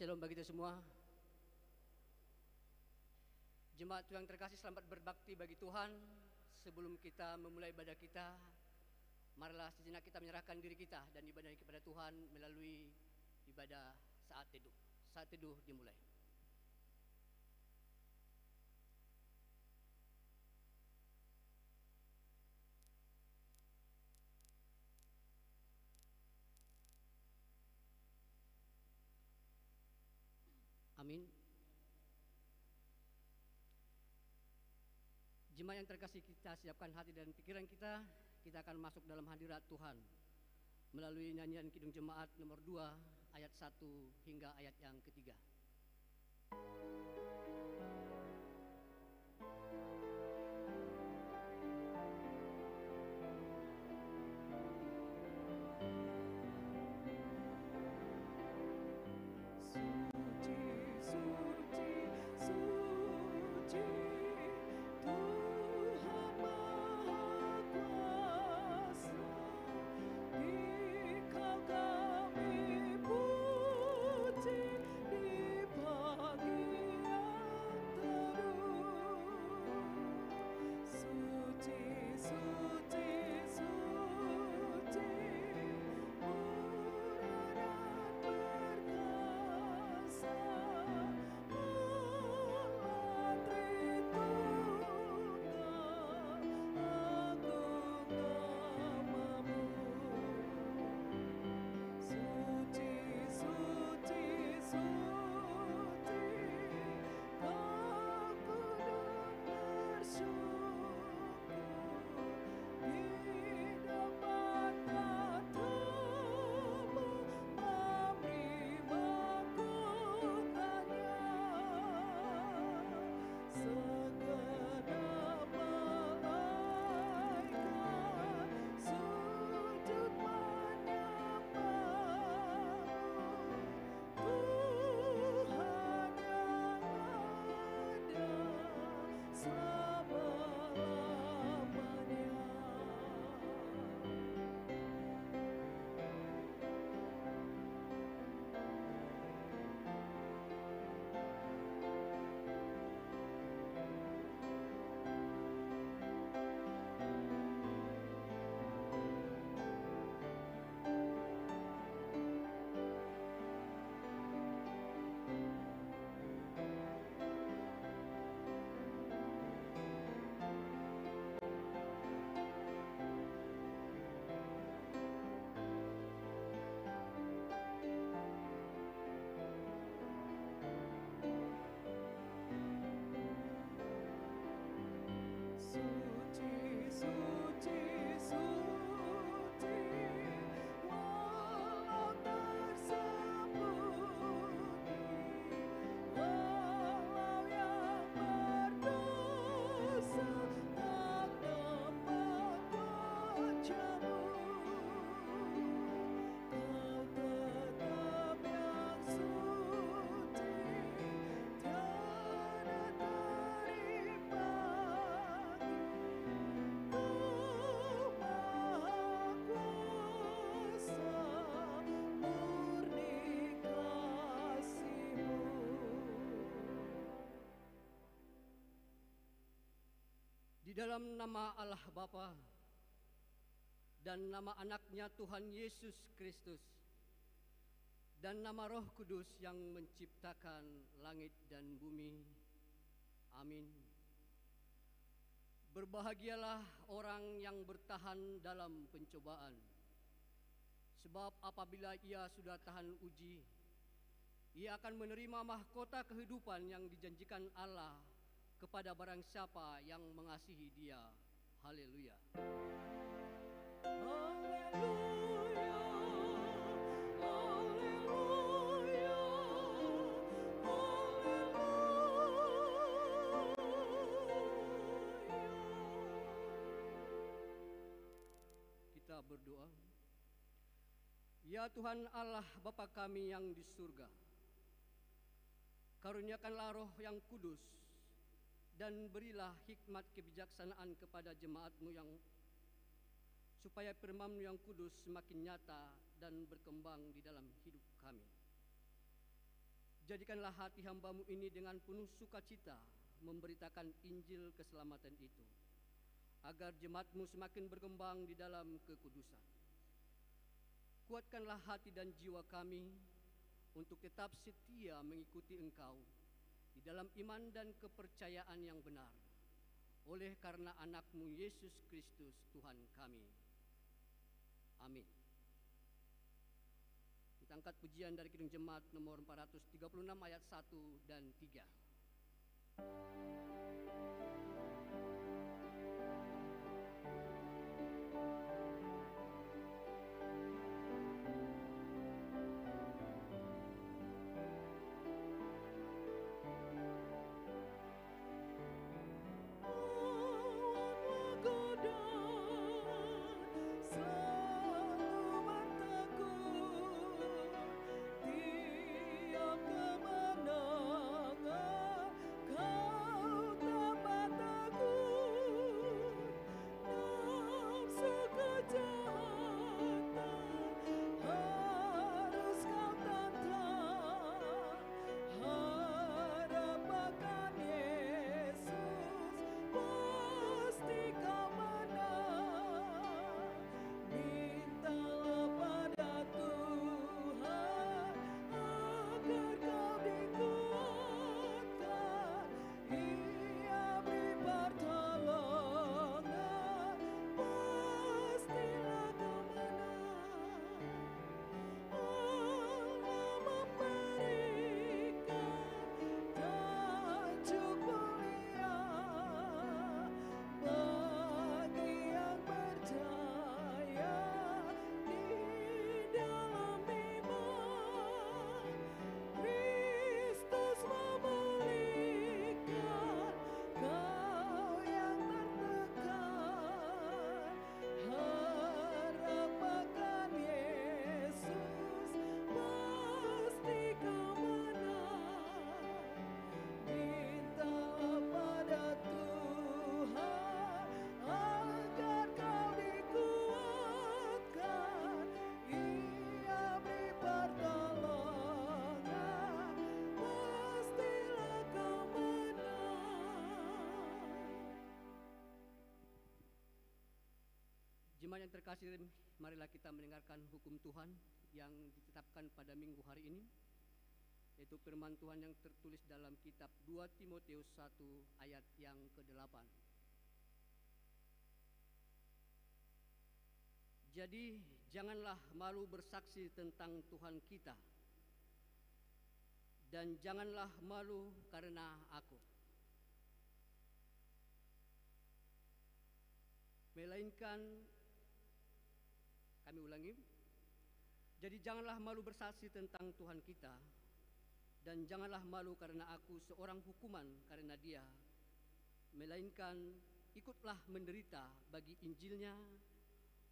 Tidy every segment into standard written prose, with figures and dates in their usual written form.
Shalom bagi kita semua. Jemaat yang terkasih, selamat berbakti bagi Tuhan. Sebelum kita memulai ibadah kita, marilah sejenak kita menyerahkan diri kita dan ibadah kepada Tuhan melalui ibadah saat teduh. Saat teduh dimulai. Amin. Jemaat yang terkasih, kita siapkan hati dan pikiran kita. Kita akan masuk dalam hadirat Tuhan melalui nyanyian Kidung Jemaat nomor 2 ayat 1 hingga ayat yang ketiga. Di dalam nama Allah Bapa dan nama anaknya Tuhan Yesus Kristus dan nama Roh Kudus yang menciptakan langit dan bumi. Amin. Berbahagialah orang yang bertahan dalam pencobaan, sebab apabila ia sudah tahan uji, ia akan menerima mahkota kehidupan yang dijanjikan Allah kepada barang siapa yang mengasihi Dia. Haleluya. Haleluya. Haleluya. Haleluya. Kita berdoa. Ya Tuhan Allah Bapa kami yang di surga, karuniakanlah Roh yang kudus dan berilah hikmat kebijaksanaan kepada jemaat-Mu yang supaya firman-Mu yang kudus semakin nyata dan berkembang di dalam hidup kami. Jadikanlah hati hamba-Mu ini dengan penuh sukacita memberitakan Injil keselamatan itu, agar jemaat-Mu semakin berkembang di dalam kekudusan. Kuatkanlah hati dan jiwa kami untuk tetap setia mengikuti Engkau di dalam iman dan kepercayaan yang benar, oleh karena anak-Mu Yesus Kristus Tuhan kami. Amin. Kita angkat pujian dari Kidung Jemaat nomor 436 ayat 1 dan 3. Jemaat yang terkasih, marilah kita mendengarkan hukum Tuhan yang ditetapkan pada minggu hari ini, yaitu firman Tuhan yang tertulis dalam kitab 2 Timotius 1 ayat yang ke-8. Jadi janganlah malu bersaksi tentang Tuhan kita, dan janganlah malu karena aku. Melainkan, kami ulangi, jadi janganlah malu bersaksi tentang Tuhan kita, dan janganlah malu karena aku seorang hukuman karena Dia, melainkan ikutlah menderita bagi Injilnya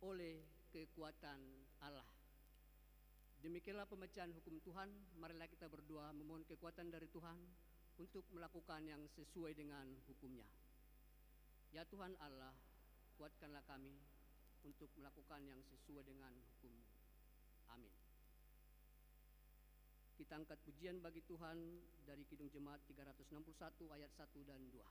oleh kekuatan Allah. Demikianlah pembacaan hukum Tuhan. Marilah kita berdoa memohon kekuatan dari Tuhan untuk melakukan yang sesuai dengan hukumnya. Ya Tuhan Allah, kuatkanlah kami untuk melakukan yang sesuai dengan hukum-Mu. Amin. Kita angkat pujian bagi Tuhan dari Kidung Jemaat 361 ayat 1 dan 2.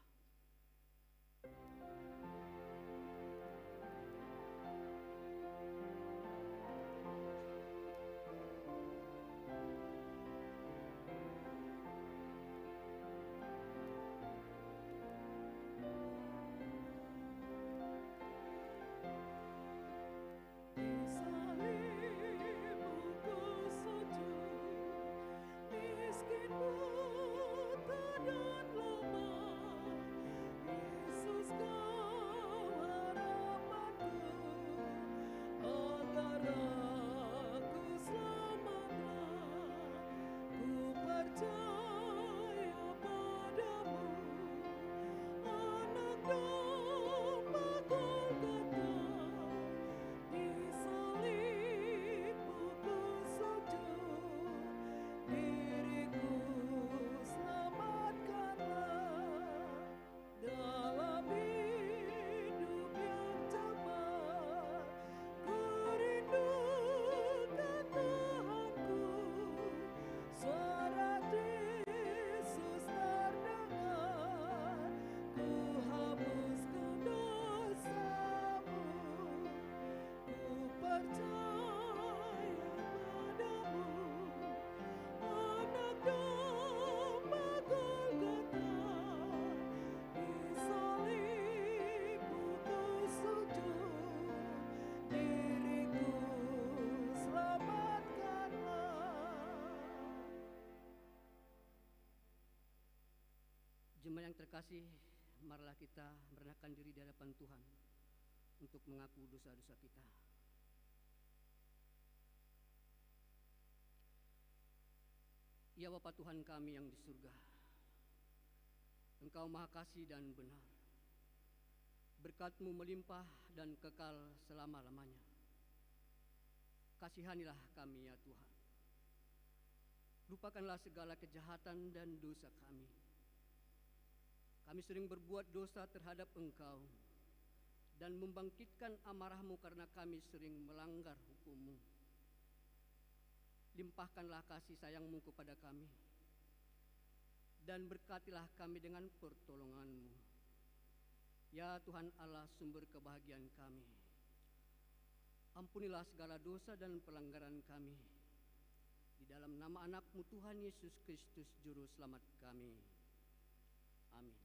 Buta dan lemah, Yesus kau Yang terkasih, marilah kita merendahkan diri di hadapan Tuhan untuk mengaku dosa-dosa kita. Ya Bapa Tuhan kami yang di surga, Engkau Maha Kasih dan benar. Berkat-Mu melimpah dan kekal selama-lamanya. Kasihanilah kami ya Tuhan. Lupakanlah segala kejahatan dan dosa kami. Kami sering berbuat dosa terhadap Engkau dan membangkitkan amarah-Mu karena kami sering melanggar hukum-Mu. Limpahkanlah kasih sayang-Mu kepada kami dan berkatilah kami dengan pertolongan-Mu. Ya Tuhan Allah, sumber kebahagiaan kami, ampunilah segala dosa dan pelanggaran kami. Di dalam nama anak-Mu Tuhan Yesus Kristus Juru Selamat kami. Amin.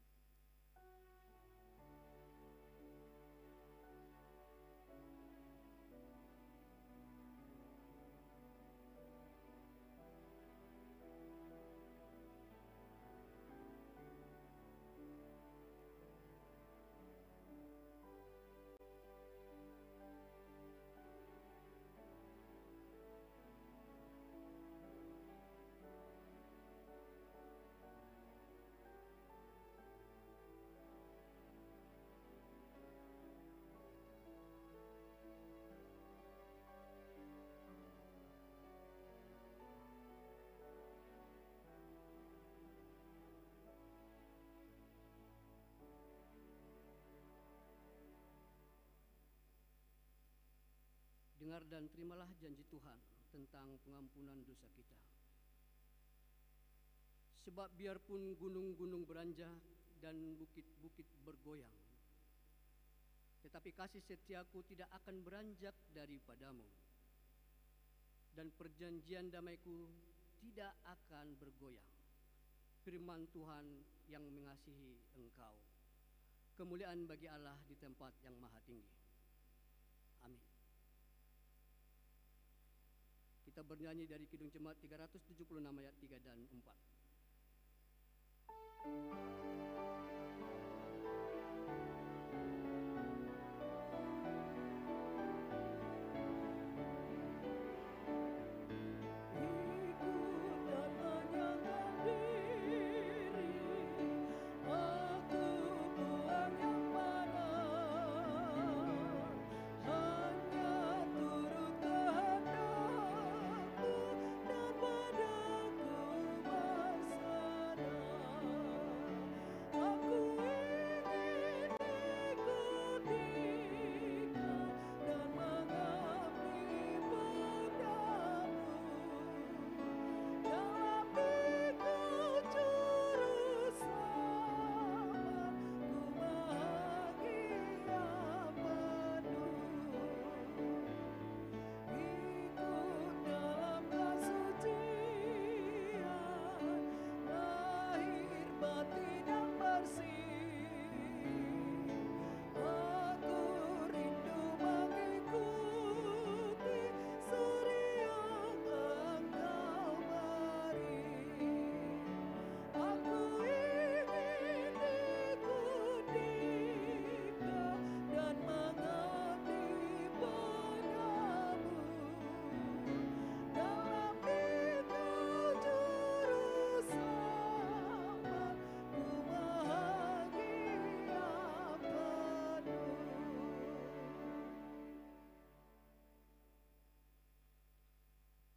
Dengar dan terimalah janji Tuhan tentang pengampunan dosa kita. Sebab biarpun gunung-gunung beranjak dan bukit-bukit bergoyang, tetapi kasih setiaku tidak akan beranjak daripadamu, dan perjanjian damaiku tidak akan bergoyang. Firman Tuhan yang mengasihi engkau. Kemuliaan bagi Allah di tempat yang maha tinggi. Amin. Kita bernyanyi dari Kidung Jemaat 376 ayat 3 dan 4.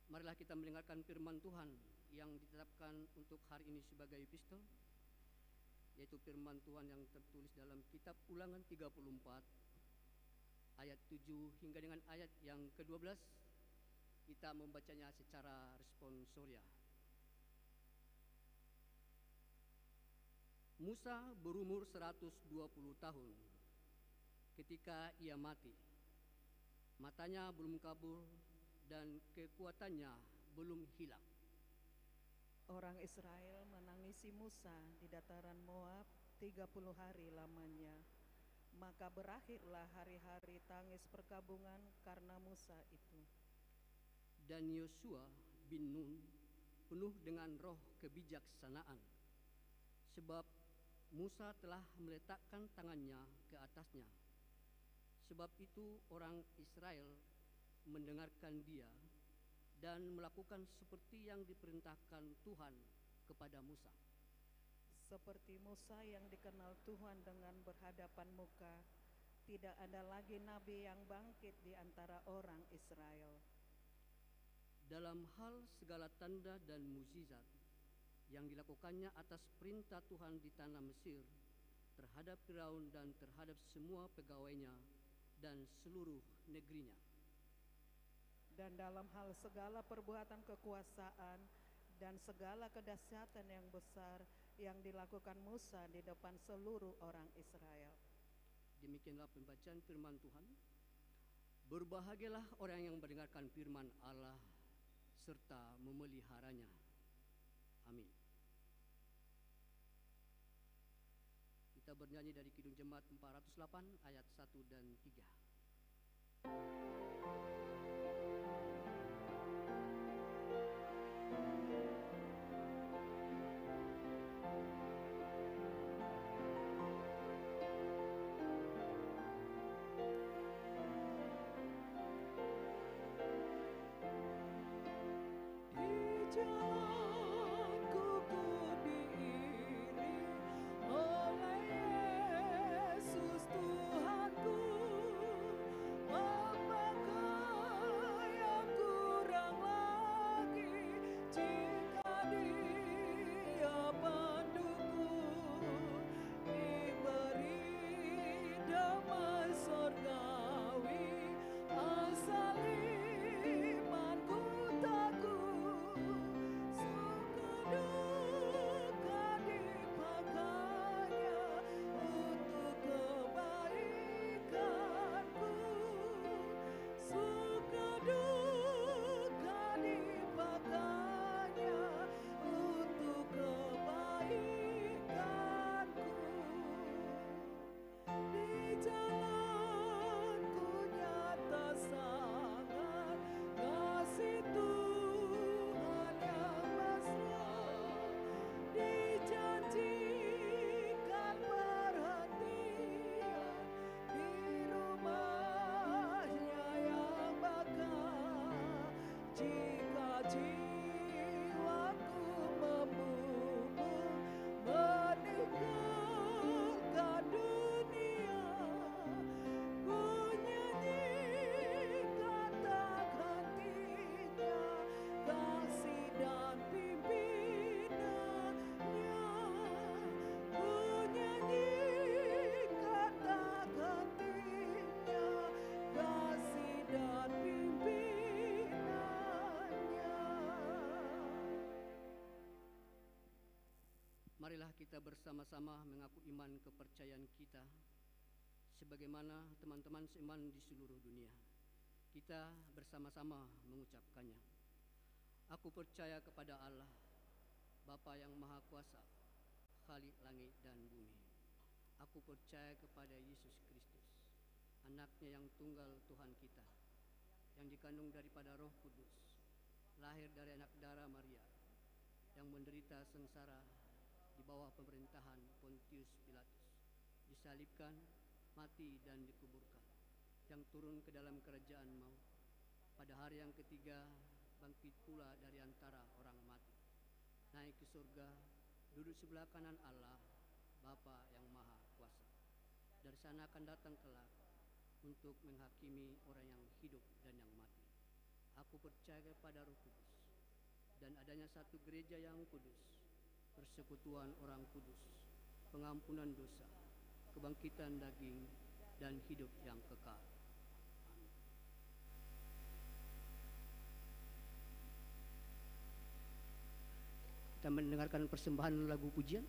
Marilah kita mendengarkan firman Tuhan yang ditetapkan untuk hari ini sebagai epistol, yaitu firman Tuhan yang tertulis dalam kitab Ulangan 34 ayat 7 hingga dengan ayat yang ke-12. Kita membacanya secara responsoria. Musa berumur 120 tahun ketika ia mati. Matanya belum kabur dan kekuatannya belum hilang. Orang Israel menangisi Musa di dataran Moab 30 hari lamanya. Maka berakhirlah hari-hari tangis perkabungan karena Musa itu. Dan Yosua bin Nun penuh dengan roh kebijaksanaan, sebab Musa telah meletakkan tangannya ke atasnya. Sebab itu orang Israel mendengarkan dia dan melakukan seperti yang diperintahkan Tuhan kepada Musa. Seperti Musa yang dikenal Tuhan dengan berhadapan muka, tidak ada lagi nabi yang bangkit di antara orang Israel. Dalam hal segala tanda dan mukjizat yang dilakukannya atas perintah Tuhan di tanah Mesir terhadap Firaun dan terhadap semua pegawainya dan seluruh negerinya. Dan dalam hal segala perbuatan kekuasaan dan segala kedahsyatan yang besar yang dilakukan Musa di depan seluruh orang Israel. Demikianlah pembacaan firman Tuhan. Berbahagialah orang yang mendengarkan firman Allah serta memeliharanya. Amin. Kita bernyanyi dari Kidung Jemaat 408 ayat 1 dan 3. Marilah kita bersama-sama mengaku iman kepercayaan kita sebagaimana teman-teman seiman di seluruh dunia. Kita bersama-sama mengucapkannya. Aku percaya kepada Allah, Bapa yang Maha Kuasa, Khalik langit dan bumi. Aku percaya kepada Yesus Kristus, anaknya yang tunggal Tuhan kita, yang dikandung daripada Roh Kudus, lahir dari anak darah Maria, yang menderita sengsara di bawah pemerintahan Pontius Pilatus, disalibkan, mati dan dikuburkan, yang turun ke dalam kerajaan maut, pada hari yang ketiga bangkit pula dari antara orang mati, naik ke surga, duduk sebelah kanan Allah, Bapa yang Maha Kuasa. Dari sana akan datang kelak untuk menghakimi orang yang hidup dan yang mati. Aku percaya kepada Roh Kudus dan adanya satu gereja yang kudus, persekutuan orang kudus, pengampunan dosa, kebangkitan daging, dan hidup yang kekal. Amin. Kita mendengarkan persembahan lagu pujian.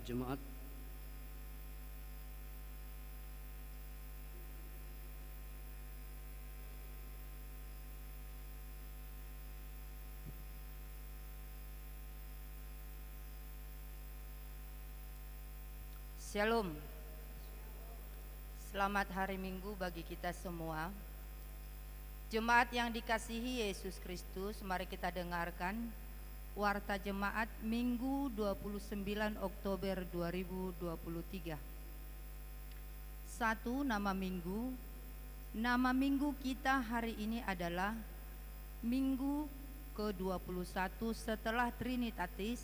jemaat. Shalom. Selamat hari Minggu bagi kita semua. Jemaat yang dikasihi Yesus Kristus, mari kita dengarkan Warta Jemaat Minggu 29 Oktober 2023. 1. Nama Minggu. Nama Minggu kita hari ini adalah Minggu ke-21 setelah Trinitatis,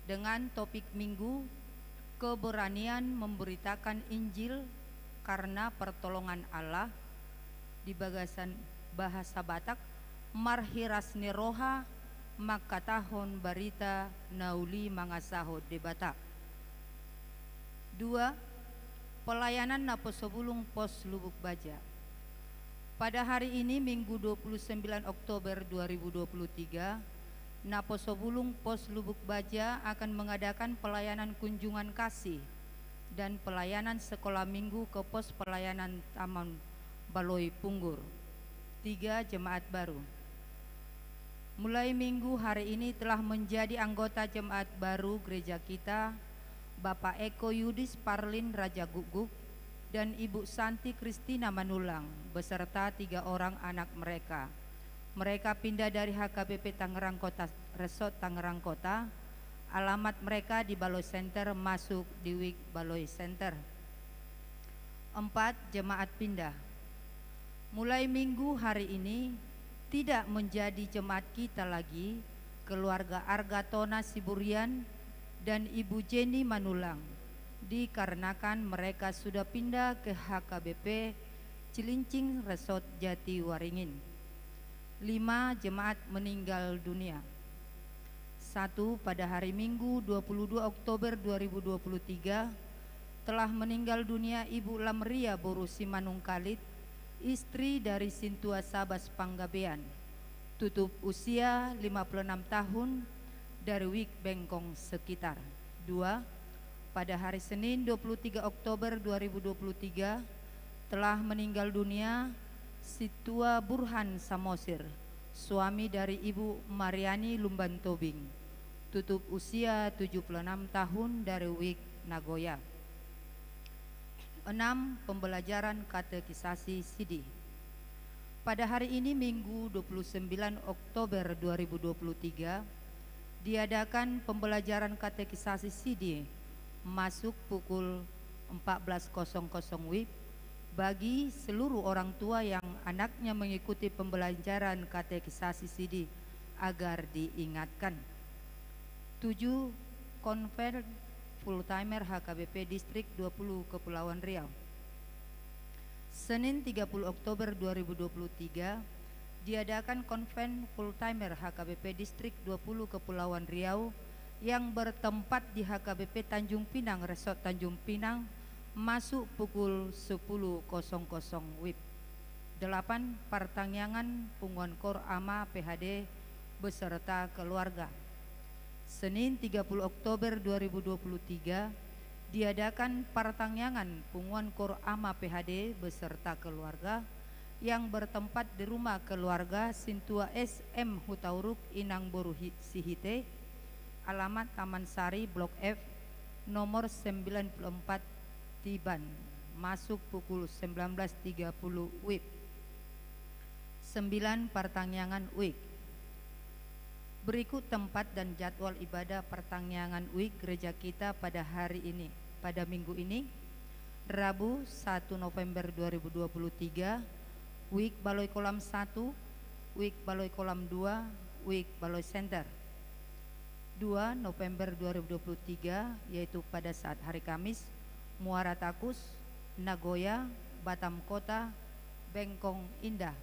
dengan topik Minggu keberanian memberitakan Injil karena pertolongan Allah. Di bagasan bahasa Batak, marhiras neroha makatahon barita nauli mangasaho de Batak. 2. Pelayanan Naposobulung Pos Lubuk Baja. Pada hari ini Minggu 29 Oktober 2023, Naposobulung Pos Lubuk Baja akan mengadakan pelayanan kunjungan kasih dan pelayanan sekolah minggu ke pos pelayanan Taman Baloi Punggur. 3. Jemaat baru. Mulai minggu hari ini telah menjadi anggota jemaat baru gereja kita Bapak Eko Yudis Parlin Raja Guguk dan Ibu Santi Kristina Manulang beserta 3 orang anak mereka. Mereka pindah dari HKBP Tangerang Kota, Resort Tangerang Kota. Alamat mereka di Baloi Center, masuk di Wik Baloi Center. 4. Jemaat pindah. Mulai minggu hari ini tidak menjadi jemaat kita lagi keluarga Argatona Siburian dan Ibu Jenny Manulang, dikarenakan mereka sudah pindah ke HKBP Cilincing Resort Jati Waringin. 5. Jemaat meninggal dunia. 1. Pada hari Minggu 22 Oktober 2023 telah meninggal dunia Ibu Lamria Boru Simanungkalit, istri dari Sintua Sabas Panggabean, tutup usia 56 tahun, dari Wik Bengkong sekitar. 2. Pada hari Senin 23 Oktober 2023 telah meninggal dunia Situa Burhan Samosir, suami dari Ibu Mariani Lumban Tobing, tutup usia 76 tahun, dari Wik Nagoya. 6. Pembelajaran katekisasi Sidi. Pada hari ini Minggu 29 Oktober 2023 diadakan pembelajaran katekisasi Sidi masuk pukul 14.00 WIB bagi seluruh orang tua yang anaknya mengikuti pembelajaran katekisasi Sidi agar diingatkan. 7. Konfer full timer HKBP Distrik 20 Kepulauan Riau. Senin 30 Oktober 2023 diadakan konven full timer HKBP Distrik 20 Kepulauan Riau yang bertempat di HKBP Tanjung Pinang, Resort Tanjung Pinang, masuk pukul 10.00 WIB. 8. Pertangyangan Punguan Kor Ama PHD beserta keluarga. Senin 30 Oktober 2023 diadakan pertangyangan Punguan Kor Ama PHD beserta keluarga yang bertempat di rumah keluarga Sintua SM Hutauruk Inang Boru Sihite, alamat Taman Sari Blok F nomor 94 Tiban, masuk pukul 19.30 WIB. 9. Pertangyangan WIG. Berikut tempat dan jadwal ibadah pertangyangan WIG gereja kita pada hari ini, pada minggu ini. Rabu 1 November 2023 WIG Baloi Kolam 1, WIG Baloi Kolam 2, WIG Baloi Center. 2 November 2023 yaitu pada saat hari Kamis, Muara Takus, Nagoya, Batam Kota, Bengkong Indah.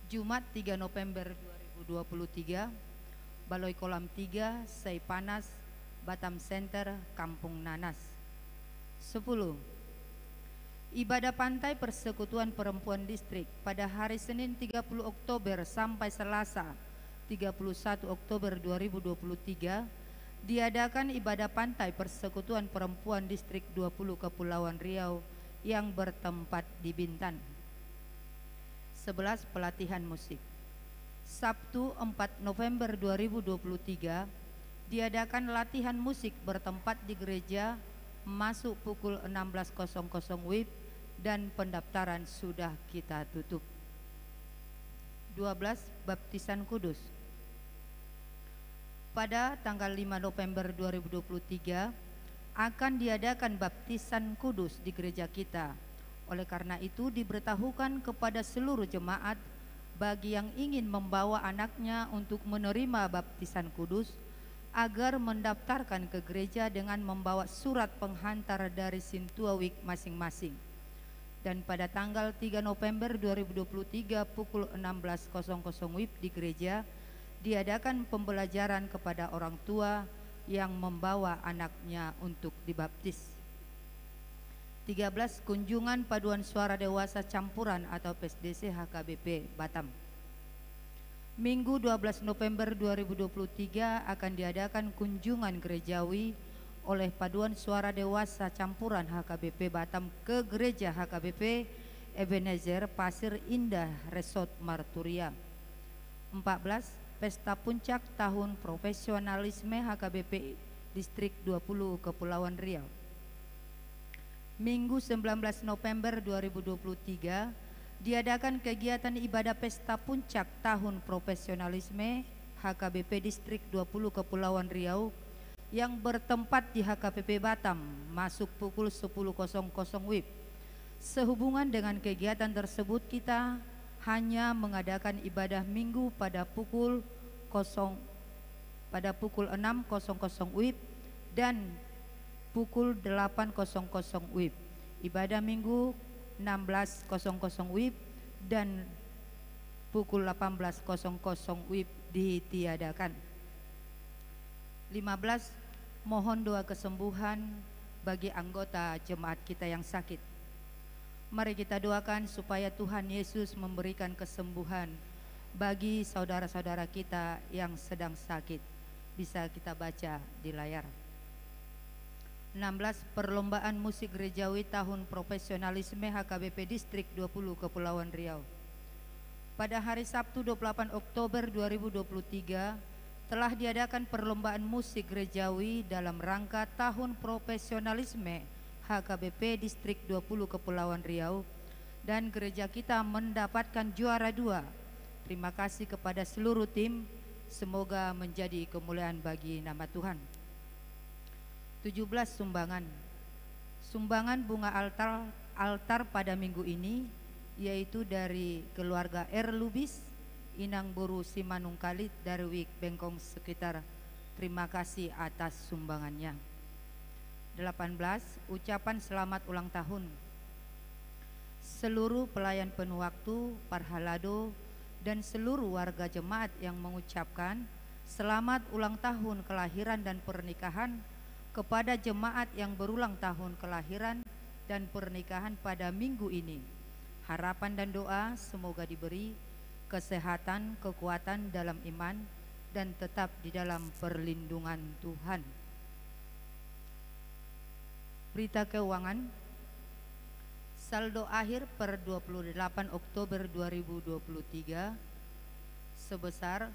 Jumat 3 November 2023 Baloi Kolam 3, Seipanas, Batam Center, Kampung Nanas. 10. Ibadah pantai Persekutuan Perempuan Distrik pada hari Senin 30 Oktober sampai Selasa 31 Oktober 2023 diadakan ibadah pantai Persekutuan Perempuan Distrik 20 Kepulauan Riau yang bertempat di Bintan. 11. Pelatihan musik. Sabtu 4 November 2023 diadakan latihan musik bertempat di gereja, masuk pukul 16.00 WIB dan pendaftaran sudah kita tutup. 12. Baptisan Kudus. Pada tanggal 5 November 2023 akan diadakan baptisan kudus di gereja kita. Oleh karena itu diberitahukan kepada seluruh jemaat bagi yang ingin membawa anaknya untuk menerima baptisan kudus agar mendaftarkan ke gereja dengan membawa surat penghantar dari Sintuawik masing-masing. Dan pada tanggal 3 November 2023 pukul 16.00 WIB di gereja diadakan pembelajaran kepada orang tua yang membawa anaknya untuk dibaptis. 13. Kunjungan Paduan Suara Dewasa Campuran atau PSDC HKBP Batam. Minggu 12 November 2023 akan diadakan kunjungan gerejawi oleh Paduan Suara Dewasa Campuran HKBP Batam ke gereja HKBP Ebenezer Pasir Indah Resort Marturia. 14. Pesta Puncak Tahun Profesionalisme HKBP Distrik 20 Kepulauan Riau. Minggu 19 November 2023 diadakan kegiatan ibadah Pesta Puncak Tahun Profesionalisme HKBP Distrik 20 Kepulauan Riau yang bertempat di HKBP Batam, masuk pukul 10.00 WIB. Sehubungan dengan kegiatan tersebut kita hanya mengadakan ibadah minggu pada pukul 6.00 WIB dan pukul 8.00 WIB. Ibadah minggu 16.00 WIB dan pukul 18.00 WIB ditiadakan. 15. Mohon doa kesembuhan bagi anggota jemaat kita yang sakit. Mari kita doakan supaya Tuhan Yesus memberikan kesembuhan bagi saudara-saudara kita yang sedang sakit. Bisa kita baca di layar. 16. Perlombaan musik gerejawi tahun profesionalisme HKBP Distrik 20 Kepulauan Riau. Pada hari Sabtu 28 Oktober 2023 telah diadakan perlombaan musik gerejawi dalam rangka tahun profesionalisme HKBP Distrik 20 Kepulauan Riau dan gereja kita mendapatkan juara 2. Terima kasih kepada seluruh tim, semoga menjadi kemuliaan bagi nama Tuhan. 17. Sumbangan. Sumbangan bunga altar pada minggu ini yaitu dari keluarga R. Lubis, Inang Boru Simanungkalit dari Wik Bengkong sekitar. Terima kasih atas sumbangannya. 18. Ucapan selamat ulang tahun. Seluruh pelayan penuh waktu, Parhalado, dan seluruh warga jemaat yang mengucapkan selamat ulang tahun kelahiran dan pernikahan kepada jemaat yang berulang tahun kelahiran dan pernikahan pada minggu ini. Harapan dan doa semoga diberi kesehatan, kekuatan dalam iman, dan tetap di dalam perlindungan Tuhan. Berita keuangan. Saldo akhir per 28 Oktober 2023 sebesar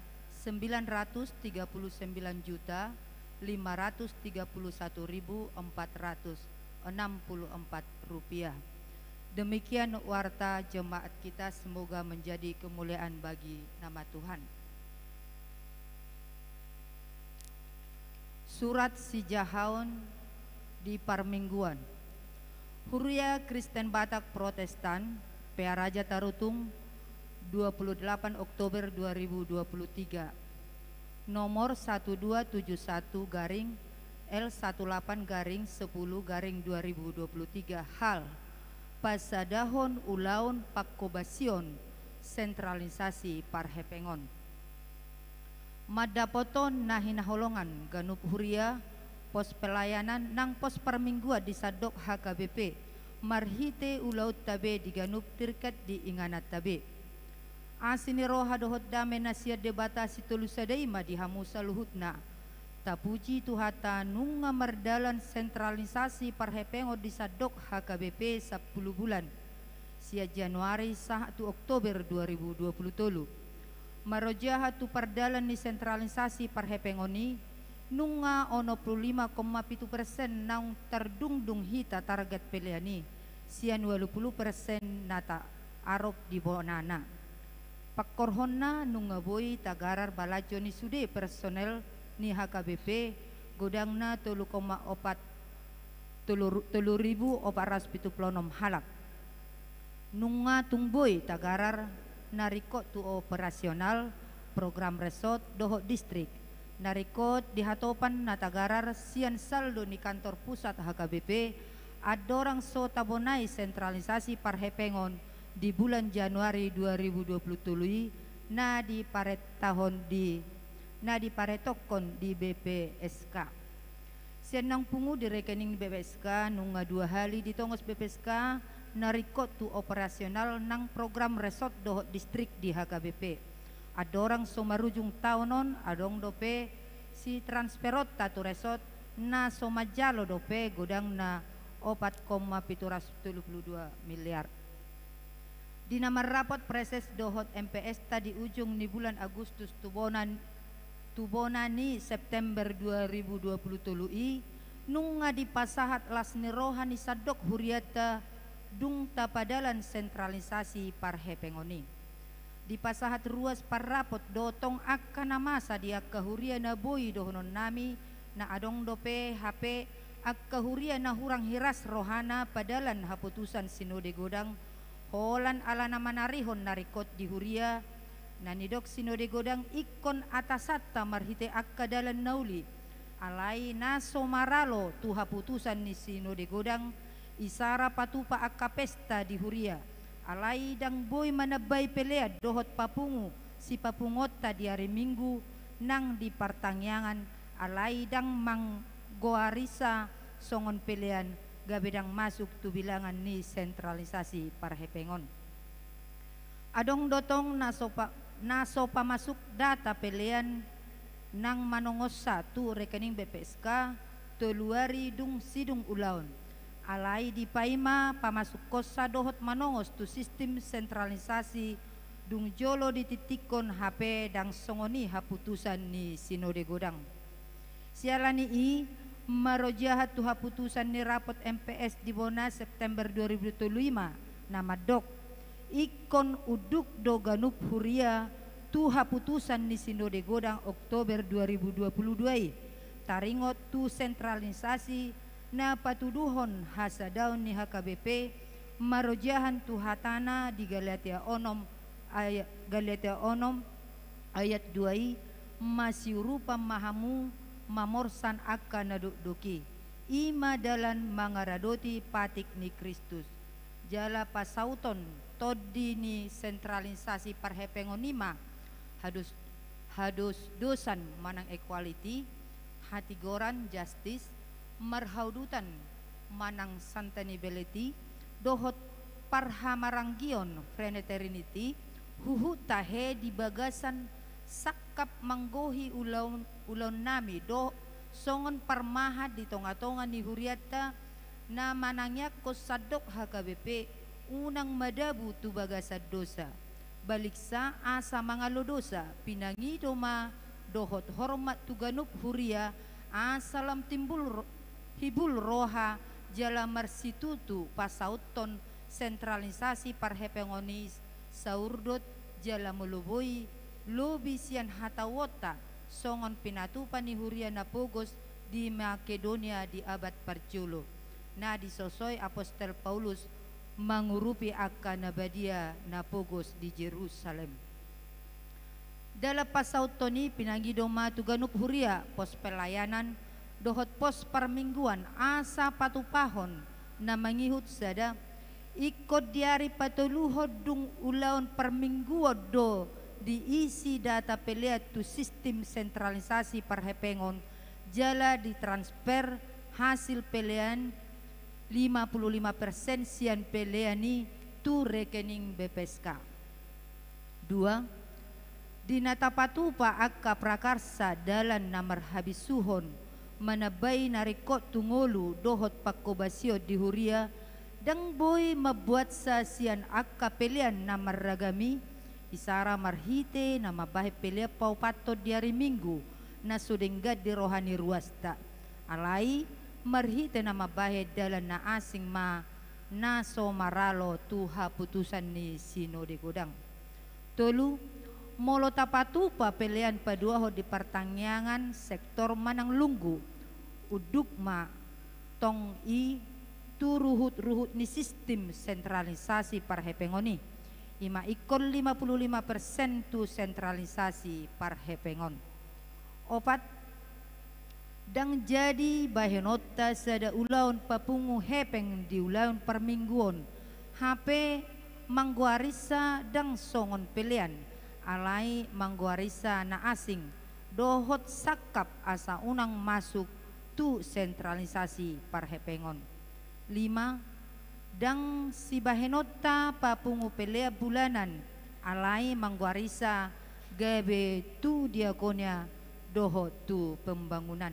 939.531.464 rupiah. Demikian warta jemaat kita, semoga menjadi kemuliaan bagi nama Tuhan. Surat Si Jahaun di Parmingguan. Huria Kristen Batak Protestan, PA Raja Tarutung, 28 Oktober 2023. Nomor 1271 garing L18 garing 10 garing 2023. Hal Pasadahon Ulaun Pakkobasion sentralisasi Parhepengon. Madapoton nahinaholongan ganup huria pos pelayanan nang pos perminggua di Sadok HKBP marhite ulaut tabe di ganup tirkat di inganat tabe. Asini roha dohot dame nasia debata situlusadaima di hamusa luhutna tapuji tuhata nunga merdalan sentralisasi parhepengo di sadok HKBP 10 bulan sia Januari 1 Oktober 2020 marojaha tu pardalan ni sentralisasi parhepengoni nunga 95,7% naung terdungdung hita target piliani sian 80% nata arok di bonana pakorhonna nunga boy tagarar balajo ni sude personel ni HKBP godangna 3,476 halak nunga tungboy tagarar narikot tu operasional program resort dohok distrik narikot di hatopan na tagarar sian saldo ni kantor pusat HKBP adorang so tabonai sentralisasi parhepengon di bulan Januari 2020 na di paret tahun na di paretokon di BPSK sian nang pungu di rekening BPSK nunga 2 hali di tongos BPSK narikot tu operasional nang program resort dohok distrik di HKBP adorang somarujung taonon adong dope si transferot tatu resort na somajalo dope godang na 4,772 miliar di nama rapat preses dohot MPS tadi ujung ni bulan Agustus tubonan ni September 2020 tului nunga di pasahat las ni rohani sadok huriata dung tapadalan sentralisasi parhepengoni di pasahat ruas parrapot dotong akka masa di akka huria na boy dohonon nami na adong dope HP akka huria na hurang hiras rohana padalan haputusan sinode godang holan ala nama narihon narikot di huria na nidok sinode godang ikon atasata marhite akka dalan nauli alai na somaralo tu haputusan ni sinode godang isara patupa akka pesta di huria alai dang boy manabay pelea dohot papungu si papungot ta di hari Minggu nang di partangyangan alai dang manggoarisa songon pelean gabedang masuk tu bilangan ni sentralisasi parhepengon adong dotong nasopa masuk data pelean nang manongosa tu rekening BPSK teluari dung sidung ulaon alai di paima pamasuk kosa dohot manongos tu sistem sentralisasi dung jolo dititikon HP dang songoni haputusan ni sinode godang sialani i marojahat tu haputusan ni rapot MPS di bona September 2025 nama dok ikon uduk do ganup huria tu haputusan ni sinode godang Oktober 2022 taringot tu sentralisasi na patuduhon hasadaun ni HKBP marojahan tu hatana di Galatia onom ayat 2 masih rupa mahamu mamorsan akka nadukduki ima dalan mangaradoti patik ni Kristus jala pasauton todi ni sentralisasi parhepengonima hadus dosan manang equality hatigoran justice marhaudutan manang sustainability dohot parhamaranggion fraternity huhu tahe di bagasan sakap manggohi ulon nami do songon parmaha di tonga-tonga ni huriata na manangnya kosadok HKBP unang madabu tu bagasad dosa baliksa asa mangalo dosa pinangi doma dohot hormat tu ganup huria asalam timbul hibul roha jala marsitutu pasauton sentralisasi parhepengonis saurdot jala muluboi lobi sian hatawota songon pinatupan ni huria na pogos di Makedonia di abad parculo na disosoy Apostol Paulus mangurupi akka nabadia na pogos di Jerusalem dala pasautoni pinagidoma tu ganup huria pos pelayanan dohot pos parmingguan asa patupahon na mangihut sada ikot diari patuluhod dung ulaon parmingguod do diisi data peleat tu sistem sentralisasi parhepengon jala ditransfer hasil pelean 55% sian peleani tu rekening BPSK 2 Dinatapatupa akka prakarsa dalan namar habisuhon manabay narikot tungolu dohot pakobasyo di huria dang boy mabuat sa siyan akka pelian namar ragami isara marhite na mabahe pelia paupato diari minggu na sudenggad di rohani ruasta alai marhite na mabahe dalan na asing ma naso maralo tuha putusan ni sinode godang tolu molo tapatupa pelean paduaho di pertangyangan sektor manang lunggu udukma tong i turuhut-ruhut ni sistem sentralisasi parhepengoni ima ikon 55% tu sentralisasi parhepengon opat dang jadi bahenota sada ulaun papungu hepeng di ulaun permingguon HP mangguarisa dang songon pelian alai mangguarisa na asing dohot sakap asa unang masuk tu sentralisasi parhepengon 5 dang si bahenota papungu pelea bulanan alai mangguarisa gabe tu diakonia dohot tu pembangunan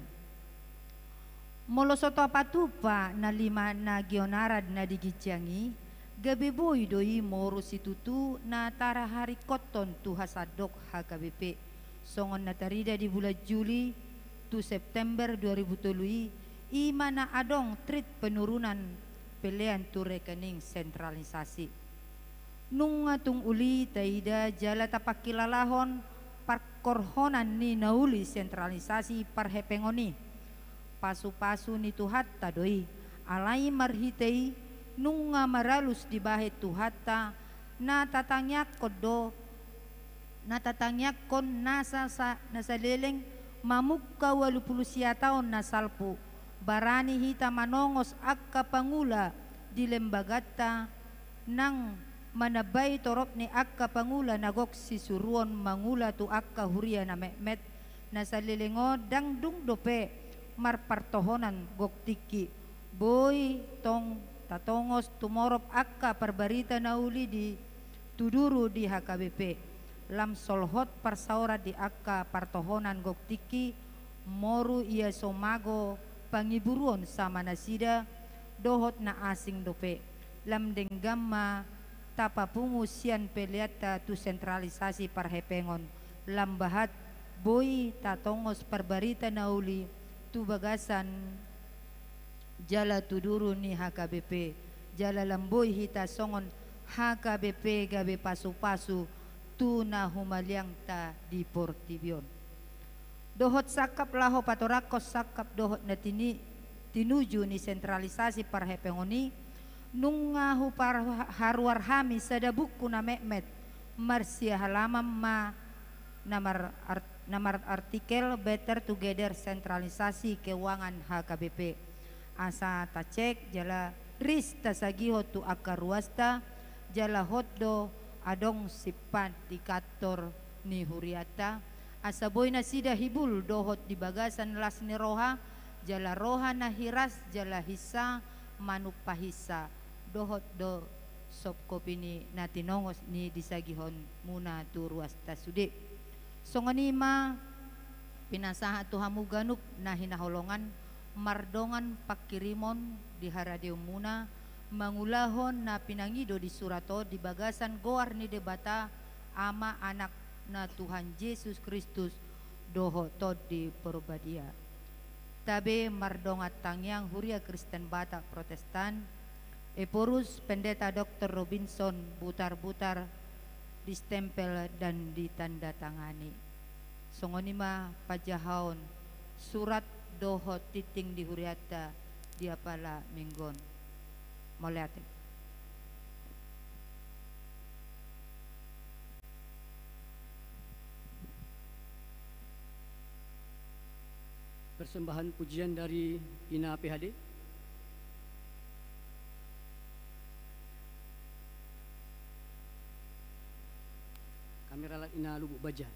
molosoto patupa na 5 na gionarad na digijangi gabe boy doi moro situtu na tara hari koton tu hasadok HKBP songon na tarida di bulan Juli tu September 2003 ima na adong treat penurunan pelean tu rekening sentralisasi nung atung uli taida jala tapakilalahon parkorhonan ni nauli sentralisasi parhepengoni pasu-pasu ni tuhat tadoi alai marhitei nung maralus di bahe tuhatta na tatangyak kon nasa leleng mamukka 80 taon na salpu barani hita manongos akka pangula di lembagata nang manabay torop ni akka pangula nagok sisuruon mangula tu akka huria na mehmet na sa lilingo dang dungdope marpartohonan goktiki boy tong tatongos tumorop akka parbarita na uli di tuduru di HKBP lam solhot parsaura di akka partohonan goktiki moru ia somago pangiburuon sama nasida dohot na asing dope lam denggama tapapungu sian peliata tu sentralisasi parhepengon lam bahat boy tatongos parbarita nauli tu bagasan jala tuduru ni HKBP jala lamboy hita songon HKBP gabe pasu-pasu tu na humaliang ta di Portibion dohot sakap laho patorakos sakap dohot na tinuju ni sentralisasi parhepengoni nung ngahu par haruar hami sada buku na mehmet marsia halaman ma namar artikel Better Together sentralisasi keuangan HKBP asa tacek jala rista sagiho tu akar ruasta jala hotdo adong sipan di kantor ni huriata asa boy na sida hibul dohot di bagasan las ni roha jala roha na hiras jala hisa manupahisa dohot do sop kopi ni natinongos ni disagihon muna tu ruasta sude songanima pinasaha tu hamuganuk na hinaholongan mardongan pakirimon di haradeo muna mangulahon na pinangido di surato di bagasan goar ni debata ama anak na Tuhan Yesus Kristus doho tod di Purbadia tabe mardongat tangyang huria Kristen Batak Protestan Eporus Pendeta Dr. Robinson butar-butar distempel dan ditandatangani songonima pajahon surat doho titing di huriata diapala minggon moleate persembahan pujian dari Ina PHD. Kamera Ina Lubuk Baja.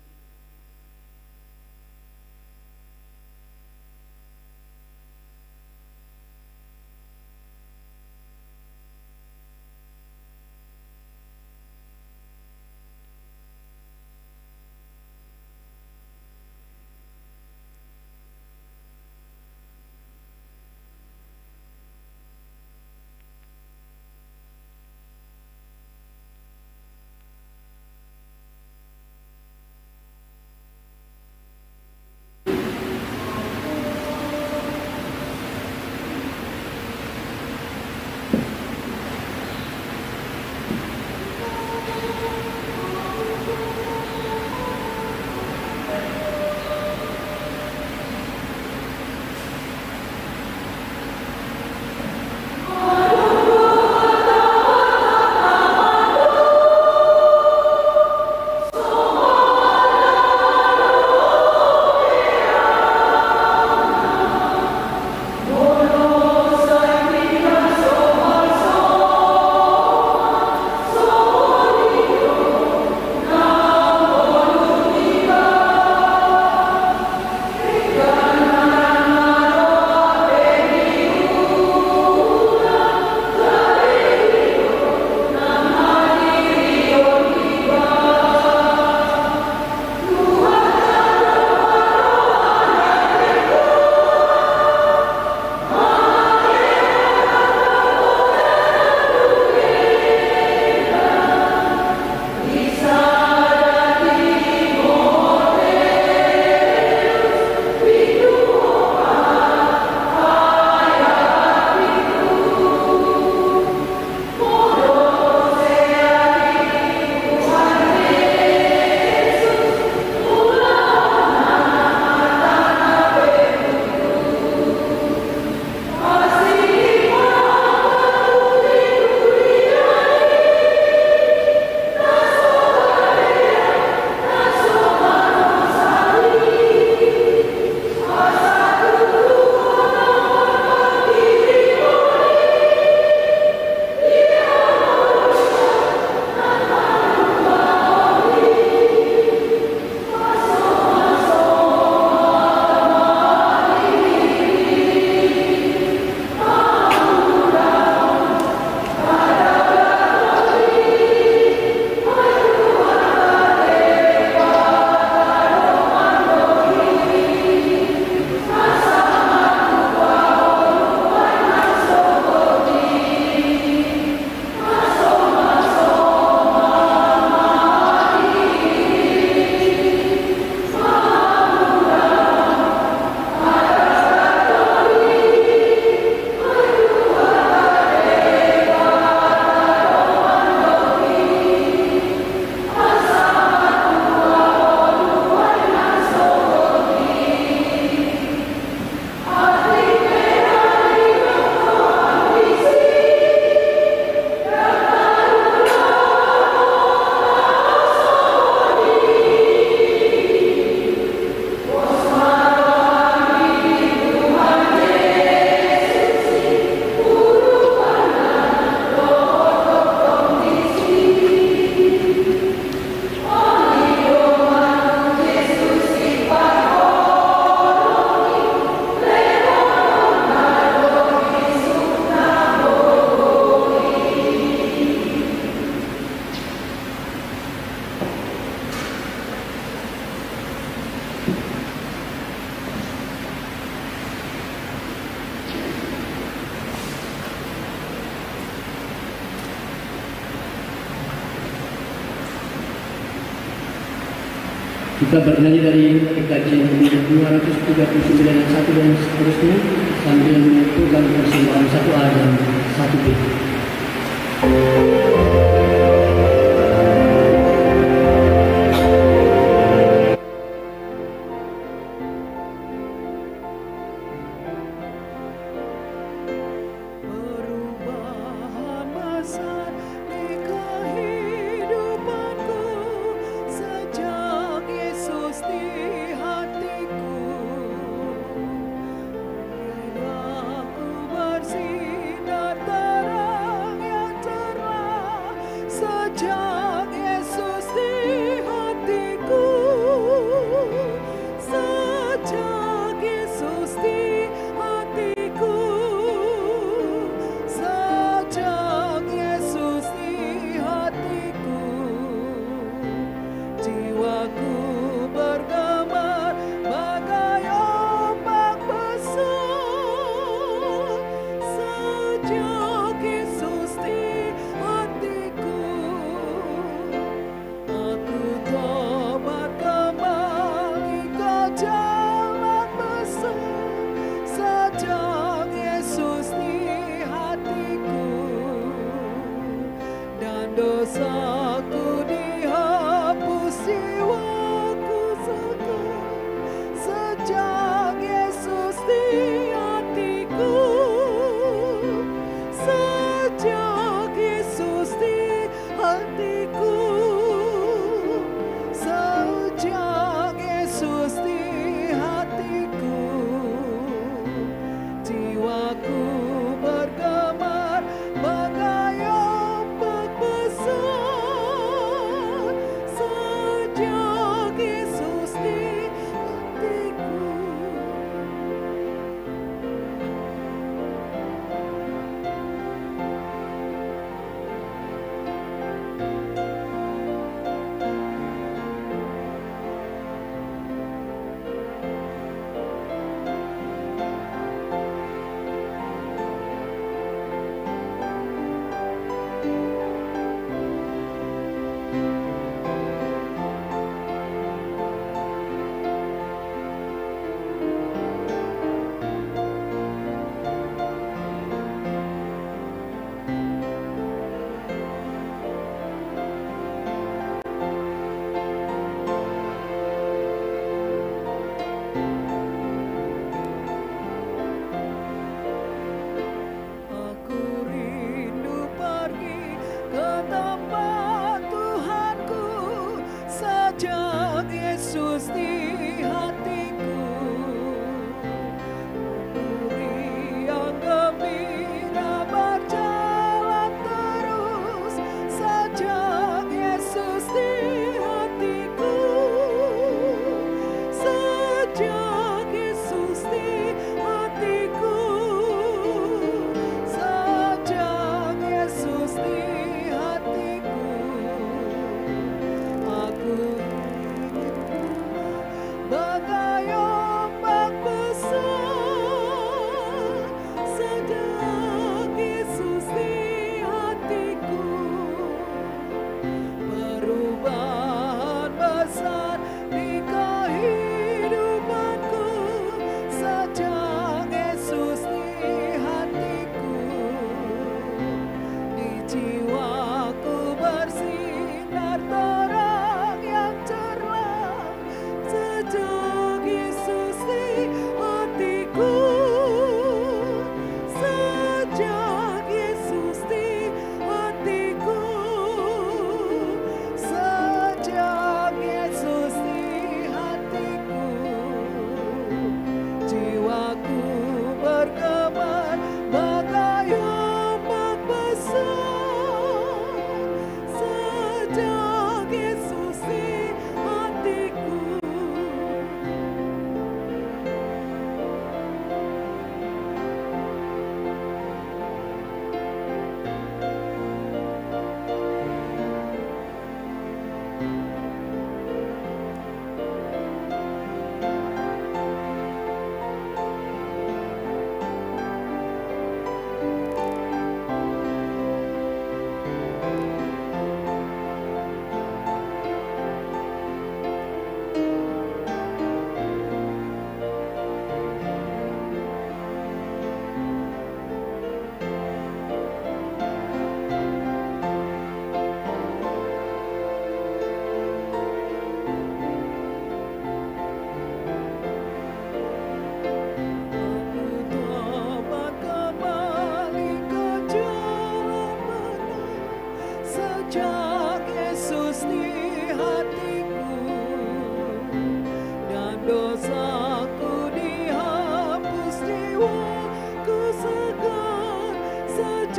Kita bernyanyi dari PKJ 239 dan 1 dan seterusnya sambil mengumpulkan persembahan 1A dan 1B. Dosaku dihapus, jiwaku segar sejak Yesus di hatiku, sejak Yesus di hatiku, sejak Yesus di hatiku, jiwaku bergemar bagai ombak besar.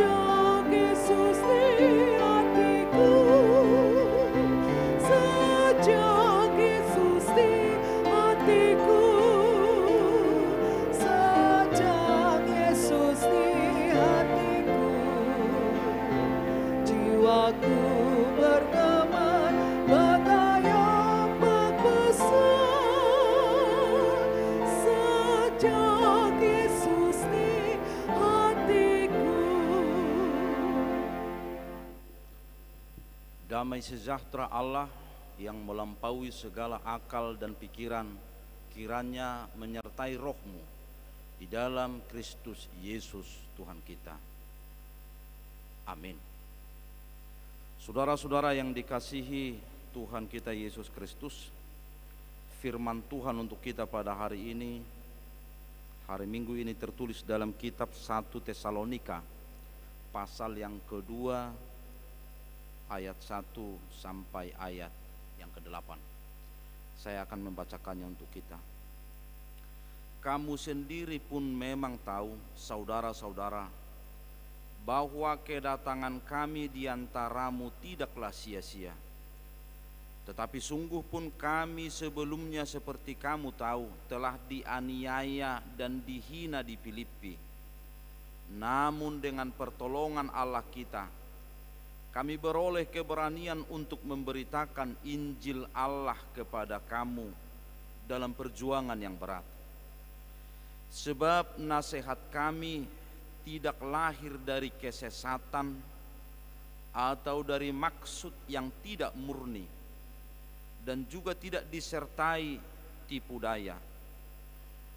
Sejak Yesus di hatiku, sejak Yesus di hatiku, sejak Yesus di hatiku, jiwaku berteman bertayang berpesan. Sejak Yesus di hatiku. Damai sejahtera Allah yang melampaui segala akal dan pikiran, kiranya menyertai rohmu di dalam Kristus Yesus Tuhan kita. Amin. Saudara-saudara yang dikasihi Tuhan kita Yesus Kristus, firman Tuhan untuk kita pada hari ini, hari Minggu ini tertulis dalam kitab 1 Tesalonika pasal yang kedua ayat 1 sampai ayat yang ke-8. Saya akan membacakannya untuk kita. Kamu sendiri pun memang tahu, saudara-saudara, bahwa kedatangan kami di antaramu tidaklah sia-sia. Tetapi sungguh pun kami sebelumnya seperti kamu tahu telah dianiaya dan dihina di Filipi. Namun dengan pertolongan Allah kita, kami beroleh keberanian untuk memberitakan Injil Allah kepada kamu dalam perjuangan yang berat. Sebab nasihat kami tidak lahir dari kesesatan atau dari maksud yang tidak murni, dan juga tidak disertai tipu daya.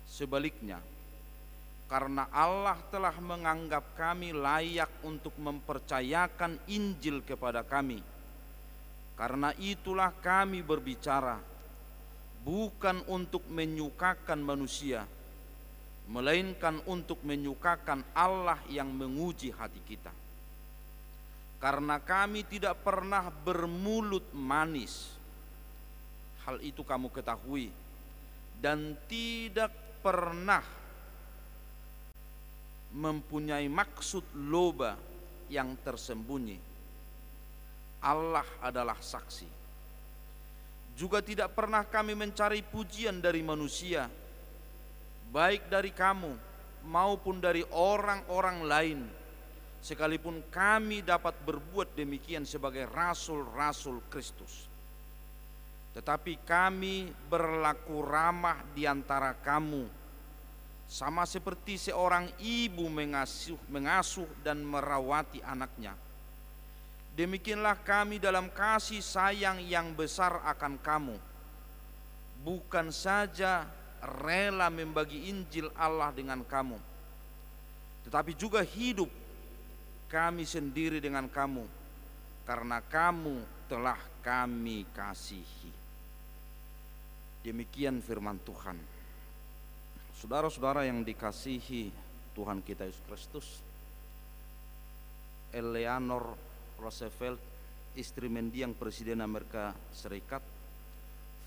Sebaliknya, karena Allah telah menganggap kami layak untuk mempercayakan Injil kepada kami, karena itulah kami berbicara, bukan untuk menyukakan manusia, melainkan untuk menyukakan Allah yang menguji hati kita. Karena kami tidak pernah bermulut manis, hal itu kamu ketahui, dan tidak pernah mempunyai maksud loba yang tersembunyi. Allah adalah saksi. Juga tidak pernah kami mencari pujian dari manusia, baik dari kamu maupun dari orang-orang lain, sekalipun kami dapat berbuat demikian sebagai rasul-rasul Kristus. Tetapi kami berlaku ramah di antara kamu, sama seperti seorang ibu mengasuh dan merawati anaknya. Demikianlah kami dalam kasih sayang yang besar akan kamu, bukan saja rela membagi Injil Allah dengan kamu, tetapi juga hidup kami sendiri dengan kamu, karena kamu telah kami kasihi. Demikian firman Tuhan. Saudara-saudara yang dikasihi Tuhan kita Yesus Kristus, Eleanor Roosevelt, istri mendiang Presiden Amerika Serikat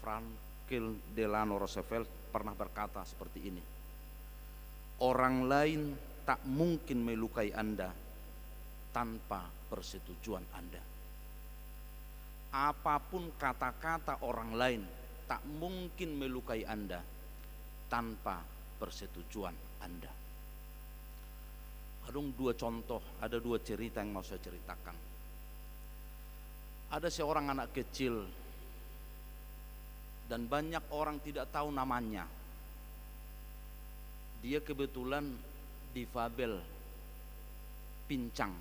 Franklin Delano Roosevelt, pernah berkata seperti ini: orang lain tak mungkin melukai Anda tanpa persetujuan Anda. Apapun kata-kata orang lain tak mungkin melukai Anda tanpa persetujuan Anda. Ada dua contoh, ada dua cerita yang mau saya ceritakan. Ada seorang anak kecil dan banyak orang tidak tahu namanya. Dia kebetulan difabel, pincang.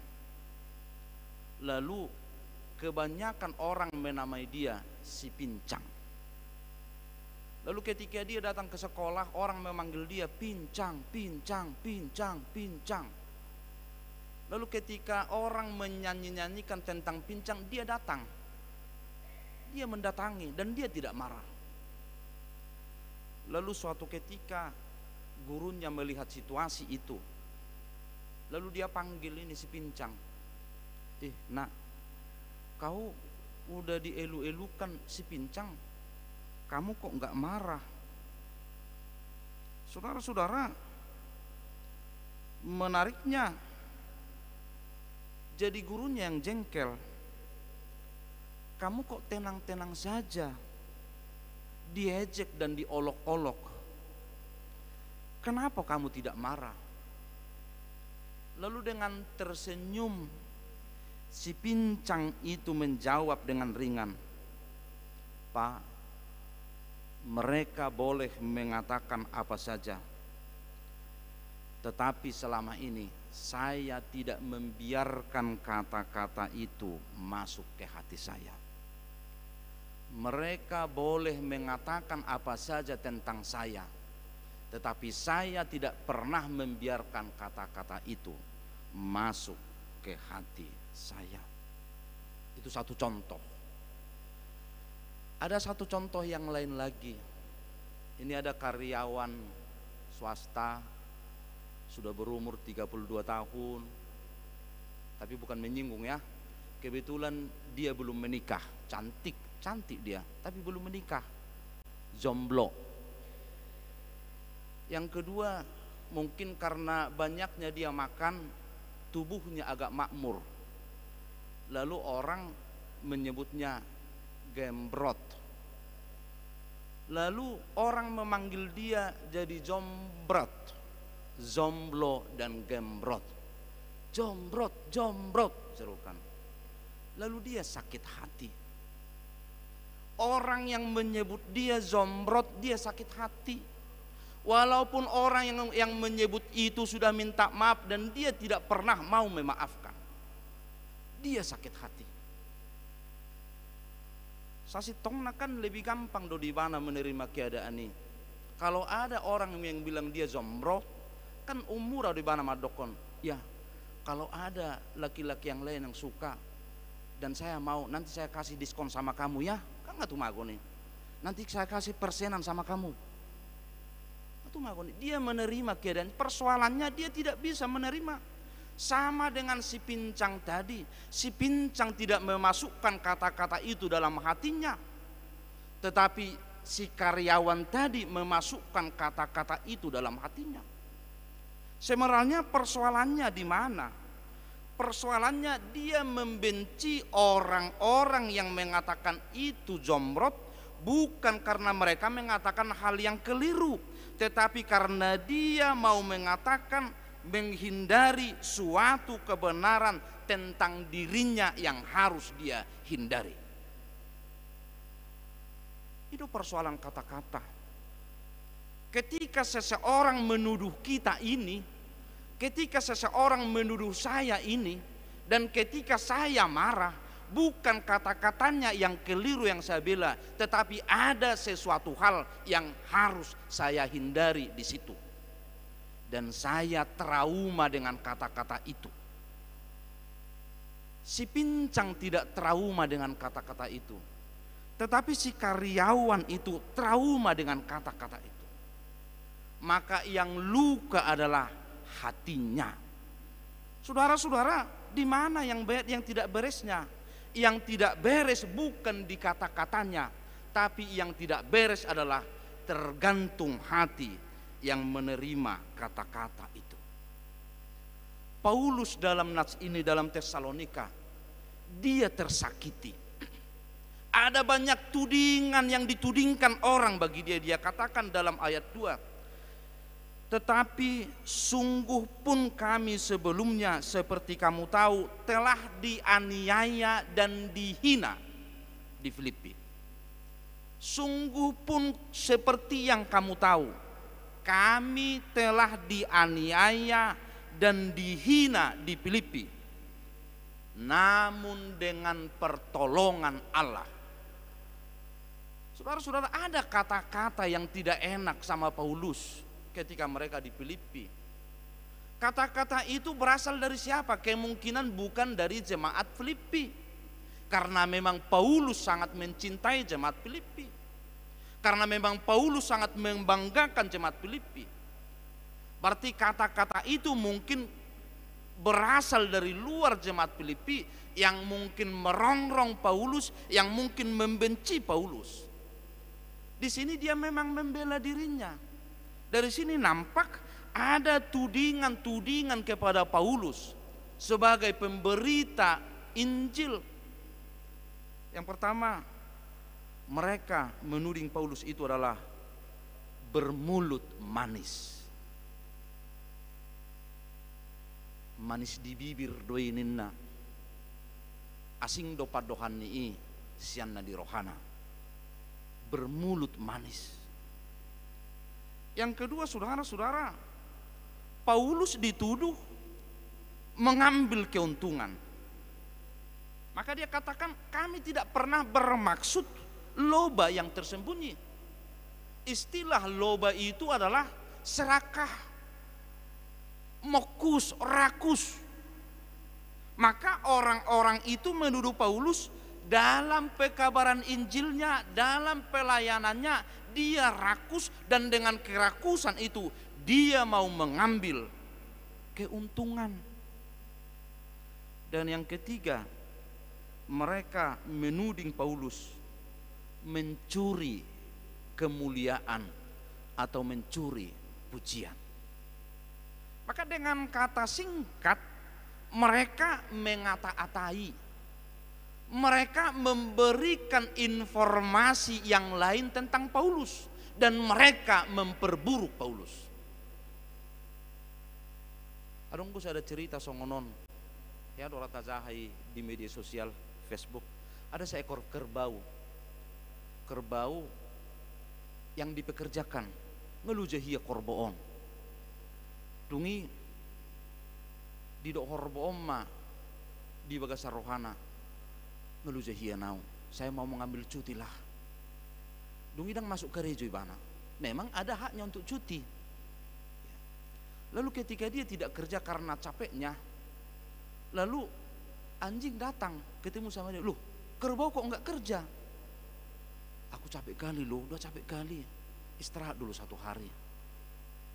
Lalu kebanyakan orang menamai dia si pincang. Lalu ketika dia datang ke sekolah, orang memanggil dia pincang, pincang, pincang, pincang. Lalu ketika orang menyanyi-nyanyikan tentang pincang, dia datang. Dia mendatangi dan dia tidak marah. Lalu suatu ketika gurunya melihat situasi itu, lalu dia panggil ini si pincang. Nak, kau udah dielu-elukan si pincang, kamu kok nggak marah? Saudara-saudara, menariknya Jadi gurunya yang jengkel. Kamu kok tenang-tenang saja, diejek dan diolok-olok. Kenapa kamu tidak marah? Lalu dengan tersenyum, si pincang itu menjawab dengan ringan, Pak, mereka boleh mengatakan apa saja, tetapi selama ini saya tidak membiarkan kata-kata itu masuk ke hati saya. Mereka boleh mengatakan apa saja tentang saya, tetapi saya tidak pernah membiarkan kata-kata itu masuk ke hati saya. Itu satu contoh. Ada satu contoh yang lain lagi. Ini ada karyawan swasta, sudah berumur 32 tahun, tapi bukan menyinggung ya. Kebetulan dia belum menikah, cantik dia, tapi belum menikah, jomblo. Yang kedua, mungkin karena banyaknya dia makan, tubuhnya agak makmur. Lalu orang menyebutnya gembrot. Lalu orang memanggil dia jadi jombrot, zomblo dan gembrot. Jombrot serukan. Lalu dia sakit hati. Orang yang menyebut dia zombrot, dia sakit hati. Walaupun orang yang menyebut itu sudah minta maaf dan dia tidak pernah mau memaafkan, dia sakit hati. Sasi tongna kan lebih gampang do di mana menerima keadaan ini. Kalau ada orang yang bilang dia zombrot, kan umur di mana madokon. Ya, kalau ada laki-laki yang lain yang suka dan saya mau, nanti saya kasih diskon sama kamu ya. Kan nggak tuh mago nih. Nanti saya kasih persenan sama kamu. Itu mago nih. Dia menerima keadaan. Persoalannya dia tidak bisa menerima. Sama dengan si pincang tadi. Si pincang tidak memasukkan kata-kata itu dalam hatinya. Tetapi si karyawan tadi memasukkan kata-kata itu dalam hatinya. Sebenarnya persoalannya di mana? Persoalannya dia membenci orang-orang yang mengatakan itu jombrot, bukan karena mereka mengatakan hal yang keliru, tetapi karena dia mau mengatakan, menghindari suatu kebenaran tentang dirinya yang harus dia hindari. Itu persoalan kata-kata. Ketika seseorang menuduh kita ini, ketika seseorang menuduh saya ini, dan ketika saya marah, bukan kata-katanya yang keliru yang saya bela, tetapi ada sesuatu hal yang harus saya hindari di situ. Dan saya trauma dengan kata-kata itu. Si pincang tidak trauma dengan kata-kata itu, tetapi si karyawan itu trauma dengan kata-kata itu. Maka yang luka adalah hatinya. Saudara-saudara, di mana yang tidak beresnya? Yang tidak beres bukan di kata-katanya, tapi yang tidak beres adalah tergantung hati yang menerima kata-kata itu. Paulus dalam nats ini dalam Tesalonika, dia tersakiti. Ada banyak tudingan yang ditudingkan orang bagi dia. Dia katakan dalam ayat 2, tetapi sungguh pun kami sebelumnya seperti kamu tahu telah dianiaya dan dihina di Filipi. Sungguh pun seperti yang kamu tahu, kami telah dianiaya dan dihina di Filipi. Namun dengan pertolongan Allah. Saudara-saudara, ada kata-kata yang tidak enak sama Paulus ketika mereka di Filipi. Kata-kata itu berasal dari siapa? Kemungkinan bukan dari jemaat Filipi, karena memang Paulus sangat mencintai jemaat Filipi, karena memang Paulus sangat membanggakan jemaat Filipi. Berarti kata-kata itu mungkin berasal dari luar jemaat Filipi, yang mungkin merongrong Paulus, yang mungkin membenci Paulus. Di sini dia memang membela dirinya. Dari sini nampak ada tudingan-tudingan kepada Paulus. sebagai pemberita Injil. Yang pertama, mereka menuding Paulus itu adalah bermulut manis. Manis di bibir doi ninna, asing do padohan ni sianna di rohana. Bermulut manis. Yang kedua, saudara-saudara, Paulus dituduh mengambil keuntungan. Maka dia katakan, kami tidak pernah bermaksud loba yang tersembunyi. Istilah loba itu adalah serakah, mokus, rakus. Maka orang-orang itu menuduh Paulus dalam pekabaran Injilnya, dalam pelayanannya, dia rakus, dan dengan kerakusan itu dia mau mengambil keuntungan. Dan yang ketiga, mereka menuding Paulus mencuri kemuliaan atau mencuri pujian. Maka dengan kata singkat, mereka mengata-atai, mereka memberikan informasi yang lain tentang Paulus, dan mereka memperburuk Paulus. Adongku ada cerita songonon, ya dorat tazahai di media sosial Facebook, ada seekor kerbau yang dipekerjakan ngelujahia korboon. Dungi di dok korboon ma di bagasa rohana ngelujahia nau, saya mau mengambil cuti lah. Dungi dang masuk ke gereja ibana, memang ada haknya untuk cuti. Lalu ketika dia tidak kerja karena capeknya, lalu anjing datang ketemu sama dia, loh kerbau kok enggak kerja? Aku capek kali loh, udah capek kali, istirahat dulu 1 hari,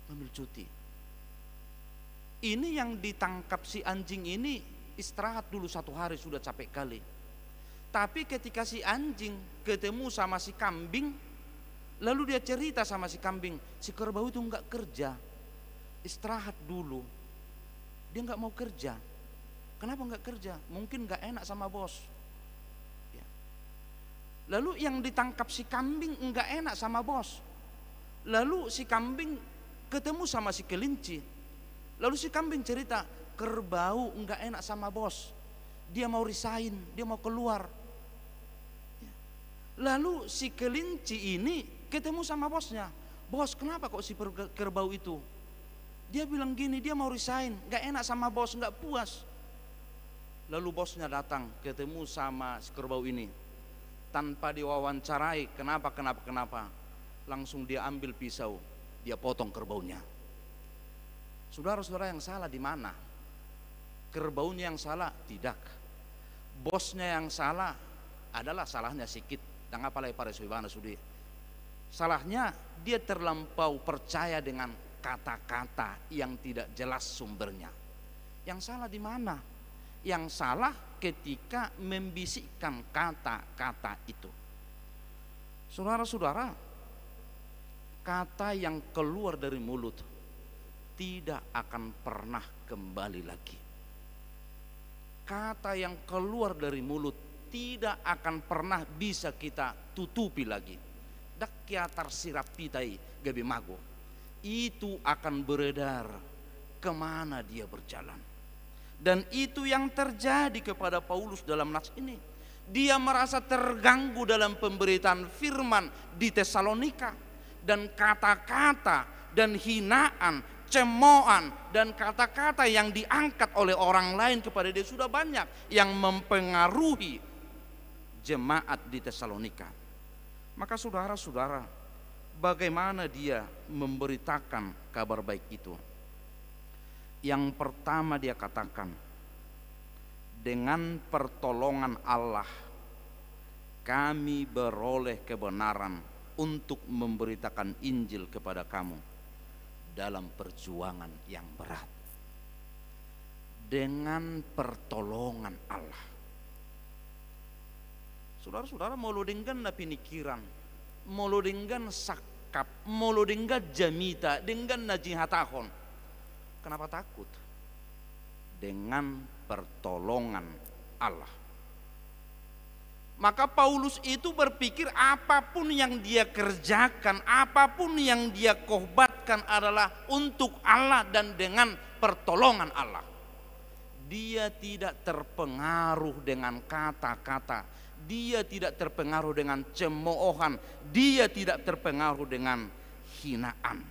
ambil cuti. Ini yang ditangkap si anjing ini istirahat dulu 1 hari, sudah capek kali. Tapi ketika si anjing ketemu sama si kambing, lalu dia cerita sama si kambing, si kerbau itu enggak kerja, istirahat dulu. Dia enggak mau kerja. Kenapa enggak kerja? Mungkin enggak enak sama bos. Ya. Lalu yang ditangkap si kambing enggak enak sama bos. Lalu si kambing ketemu sama si kelinci. Lalu si kambing cerita, kerbau enggak enak sama bos. Dia mau resign, dia mau keluar. Ya. Lalu si kelinci ini ketemu sama bosnya. Bos, kenapa kok si kerbau itu? Dia bilang gini, dia mau resign, enggak enak sama bos, enggak puas. Lalu bosnya datang ketemu sama si kerbau ini, tanpa diwawancarai kenapa, langsung dia ambil pisau, dia potong kerbaunya. Saudara-saudara, yang salah di mana? Kerbaunya yang salah? Tidak. Bosnya yang salah adalah salahnya sikit. Dan apalagi para saudara sudi. Salahnya dia terlampau percaya dengan kata-kata yang tidak jelas sumbernya. Yang salah di mana? Yang salah ketika membisikkan kata-kata itu. Saudara-saudara, kata yang keluar dari mulut tidak akan pernah kembali lagi. Kata yang keluar dari mulut tidak akan pernah bisa kita tutupi lagi. Dakyatar sirapitai gabi mago, itu akan beredar kemana dia berjalan. Dan itu yang terjadi kepada Paulus dalam nas ini. Dia merasa terganggu dalam pemberitaan firman di Tesalonika, dan kata-kata dan hinaan, cemoohan dan kata-kata yang diangkat oleh orang lain kepada dia sudah banyak yang mempengaruhi jemaat di Tesalonika. Maka saudara-saudara, bagaimana dia memberitakan kabar baik itu? Yang pertama dia katakan, dengan pertolongan Allah kami beroleh kebenaran untuk memberitakan Injil kepada kamu dalam perjuangan yang berat. Dengan pertolongan Allah. Saudara-saudara, mau dengan pinikiran, mau dengan sakap, mau dengan jamita, dengan najihatahon. Kenapa takut? dengan pertolongan Allah. Maka Paulus itu berpikir apapun yang dia kerjakan, apapun yang dia khotbahkan adalah untuk Allah dan dengan pertolongan Allah. Dia tidak terpengaruh dengan kata-kata, dia tidak terpengaruh dengan cemoohan, dia tidak terpengaruh dengan hinaan.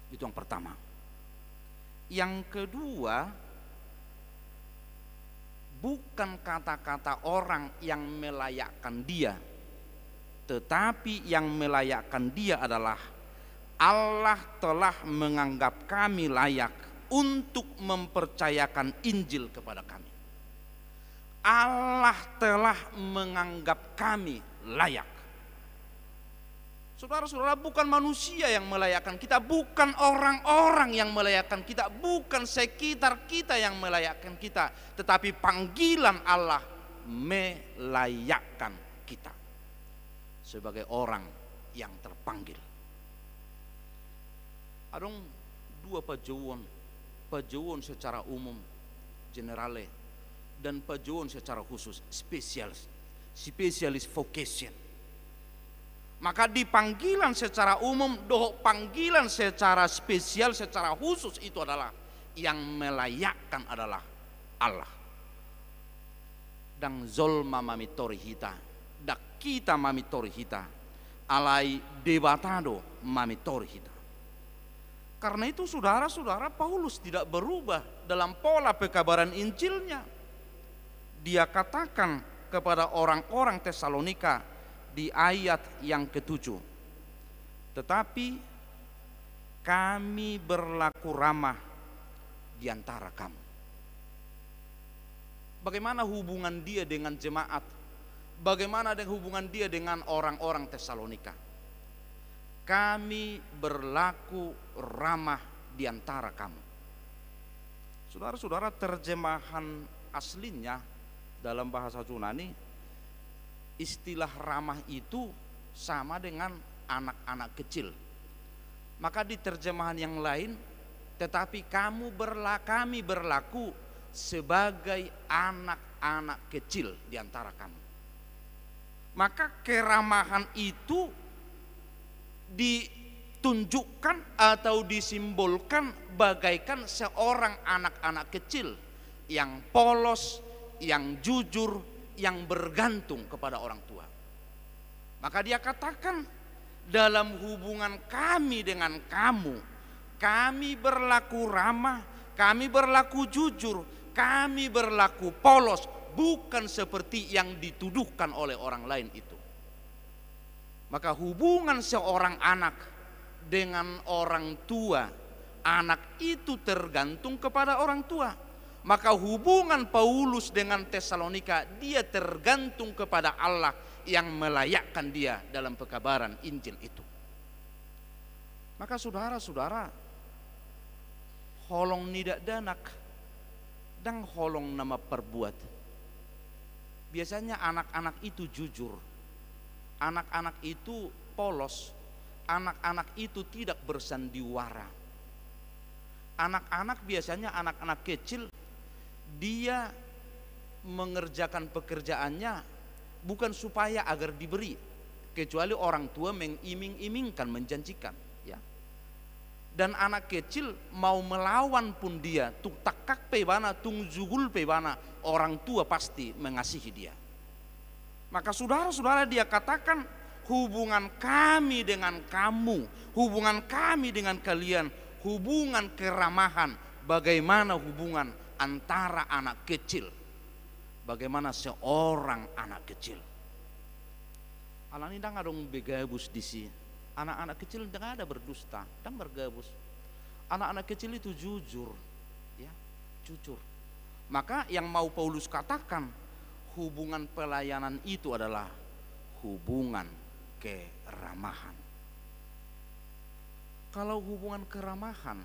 Itu yang pertama. Yang kedua, bukan kata-kata orang yang melayakkan dia, tetapi yang melayakkan dia adalah Allah telah menganggap kami layak untuk mempercayakan Injil kepada kami. Allah telah menganggap kami layak. Saudara-saudara, bukan manusia yang melayakkan kita, bukan orang-orang yang melayakkan kita, bukan sekitar kita yang melayakkan kita, tetapi panggilan Allah melayakkan kita sebagai orang yang terpanggil. Ada dua pajuan secara umum, generale, dan pajuan secara khusus, spesialis vocation. Maka di panggilan secara umum, panggilan secara spesial, secara khusus itu adalah yang melayakkan adalah Allah. Dan zolma mamitori hita, dak kita mamitori hita, alai debatado mamitori hita. Karena itu saudara-saudara, Paulus tidak berubah dalam pola pekabaran Injilnya. Dia katakan kepada orang-orang Tesalonika di ayat yang ke-7, tetapi kami berlaku ramah di antara kamu. Bagaimana hubungan dia dengan jemaat? Bagaimana dengan hubungan dia dengan orang-orang Tesalonika? Kami berlaku ramah di antara kamu. Saudara-saudara, terjemahan aslinya dalam bahasa Yunani, istilah ramah itu sama dengan anak-anak kecil. Maka di terjemahan yang lain, tetapi kami berlaku sebagai anak-anak kecil di antara kamu. Maka keramahan itu ditunjukkan atau disimbolkan bagaikan seorang anak-anak kecil yang polos, yang jujur, yang bergantung kepada orang tua. Maka dia katakan, dalam hubungan kami dengan kamu, kami berlaku ramah, kami berlaku jujur, kami berlaku polos, bukan seperti yang dituduhkan oleh orang lain itu. Maka hubungan seorang anak dengan orang tua, anak itu tergantung kepada orang tua. Maka hubungan Paulus dengan Tesalonika, dia tergantung kepada Allah yang melayakkan dia dalam pekabaran Injil itu. Maka saudara-saudara, holong nidak danak dan holong nama perbuat. Biasanya anak-anak itu jujur, anak-anak itu polos, anak-anak itu tidak bersandiwara. Anak-anak biasanya anak-anak kecil, dia mengerjakan pekerjaannya bukan supaya agar diberi, kecuali orang tua mengiming-imingkan, menjanjikan, ya. Dan anak kecil mau melawan pun dia, tung takak pebana, tung zugul pebana, orang tua pasti mengasihi dia. Maka saudara-saudara, dia katakan hubungan kami dengan kamu, hubungan kami dengan kalian, hubungan keramahan, bagaimana hubungan antara anak kecil, bagaimana seorang anak kecil. Alani dang adong begabus di sini. Anak-anak kecil tidak ada berdusta dan bergabus. Anak-anak kecil itu jujur, ya, jujur. Maka yang mau Paulus katakan, hubungan pelayanan itu adalah hubungan keramahan. Kalau hubungan keramahan,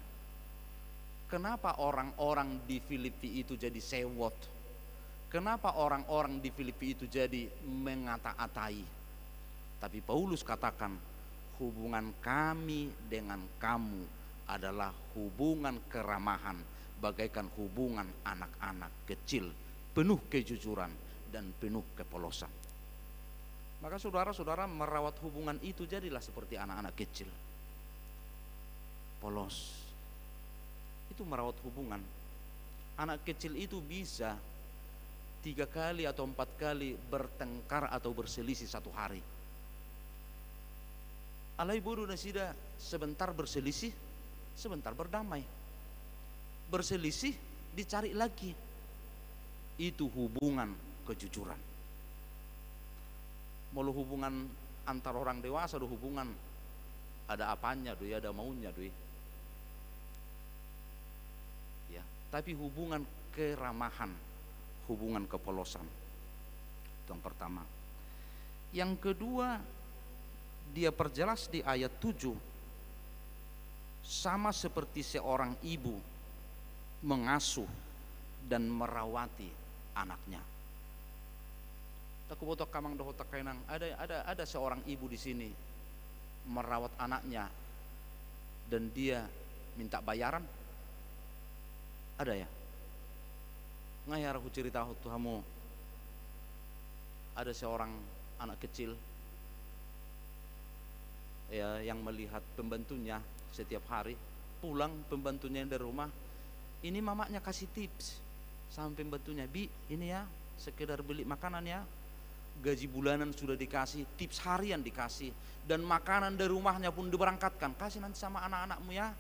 kenapa orang-orang di Filipi itu jadi sewot? Kenapa orang-orang di Filipi itu jadi mengata-atai? Tapi Paulus katakan, hubungan kami dengan kamu adalah hubungan keramahan, bagaikan hubungan anak-anak kecil, penuh kejujuran dan penuh kepolosan. Maka saudara-saudara merawat hubungan itu jadilah seperti anak-anak kecil, polos. Itu merawat hubungan. Anak kecil itu bisa 3 kali atau 4 kali bertengkar atau berselisih satu hari. Alai bodoh nasida, sebentar berselisih, sebentar berdamai. Berselisih, dicari lagi. Itu hubungan kejujuran. Mau hubungan antar orang dewasa, ada hubungan ada apanya, doi, ada maunya, doi. Ya, tapi hubungan keramahan, hubungan kepolosan. Itu yang pertama. Yang kedua, dia perjelas di ayat 7, sama seperti seorang ibu mengasuh dan merawati anaknya. Aku botok kamang doho takainang. Ada seorang ibu di sini merawat anaknya dan dia minta bayaran. Ada ya? Ngayar aku cerita tuhamu. Ada seorang anak kecil ya, yang melihat pembantunya setiap hari pulang, pembantunya dari rumah, ini mamanya kasih tips sama pembantunya, bi ini ya sekedar beli makanan ya, gaji bulanan sudah dikasih, tips harian dikasih, dan makanan dari rumahnya pun diberangkatkan, kasih nanti sama anak-anakmu ya,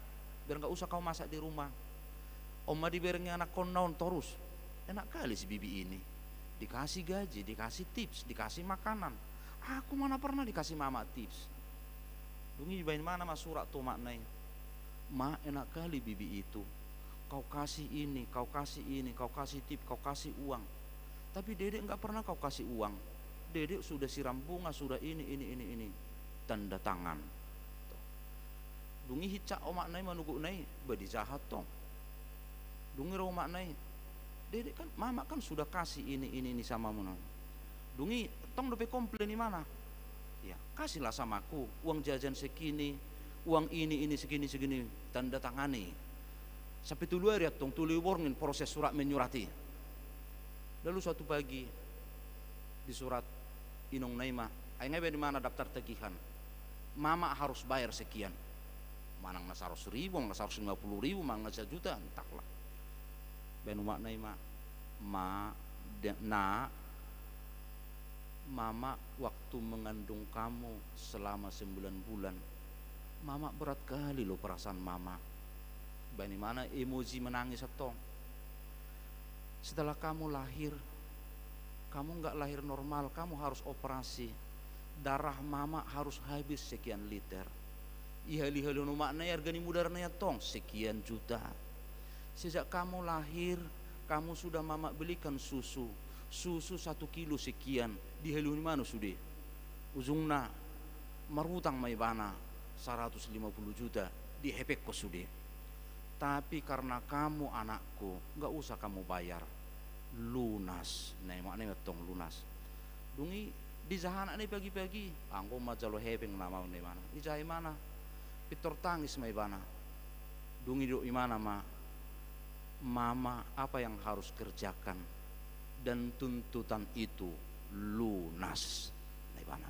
biar nggak usah kau masak di rumah. Oma diberengnya anak konaun terus, enak kali si bibi ini, dikasih gaji, dikasih tips, dikasih makanan. Aku mana pernah dikasih mama tips. Dungi dibain mana mas surat tuh maknai, ma enak kali bibi itu, kau kasih ini, kau kasih ini, kau kasih tips, kau kasih uang. Tapi dedek nggak pernah kau kasih uang. Dedek sudah siram bunga, sudah ini, tanda tangan. Dungi hicak omak nai manugu nai, badi jahat tong. Dungi ro omak nai, dedek kan, mama kan sudah kasih ini sama muna. Dungi tong dope komplain di mana? Ya kasihlah sama aku, uang jajan segini, uang ini segini, tanda tangani. Sampai tulu hari tong tulu warning proses surat menyurati. Lalu suatu pagi di surat inong naima, ayah di mana daftar tagihan, mama harus bayar sekian, manang na 100.000, manang na 150.000, manang na 1 juta, entahlah. Benu mak naima, mama waktu mengandung kamu selama 9 bulan, mama berat kali loh perasaan mama. Bani mana emoji menangis atong. Setelah kamu lahir, kamu nggak lahir normal, kamu harus operasi. Darah mama harus habis sekian liter. Ihali-hali nu makna harganya mudarnya tong sekian juta. Sejak kamu lahir, kamu sudah mama belikan susu 1 kilo sekian. Dihali mana sudah? Ujungna marutang mai bana 150 juta dihepek ko sudah. Tapi karena kamu anakku, nggak usah kamu bayar, lunas. Nah maknanya tong lunas. Dungi di jahana nih pagi-pagi, angko majalo hepeng nama nih mana? Di jahai mana? Pitor tangis mai bana. Dungi do imana ma? Mama apa yang harus kerjakan? Dan tuntutan itu lunas. Nih bana,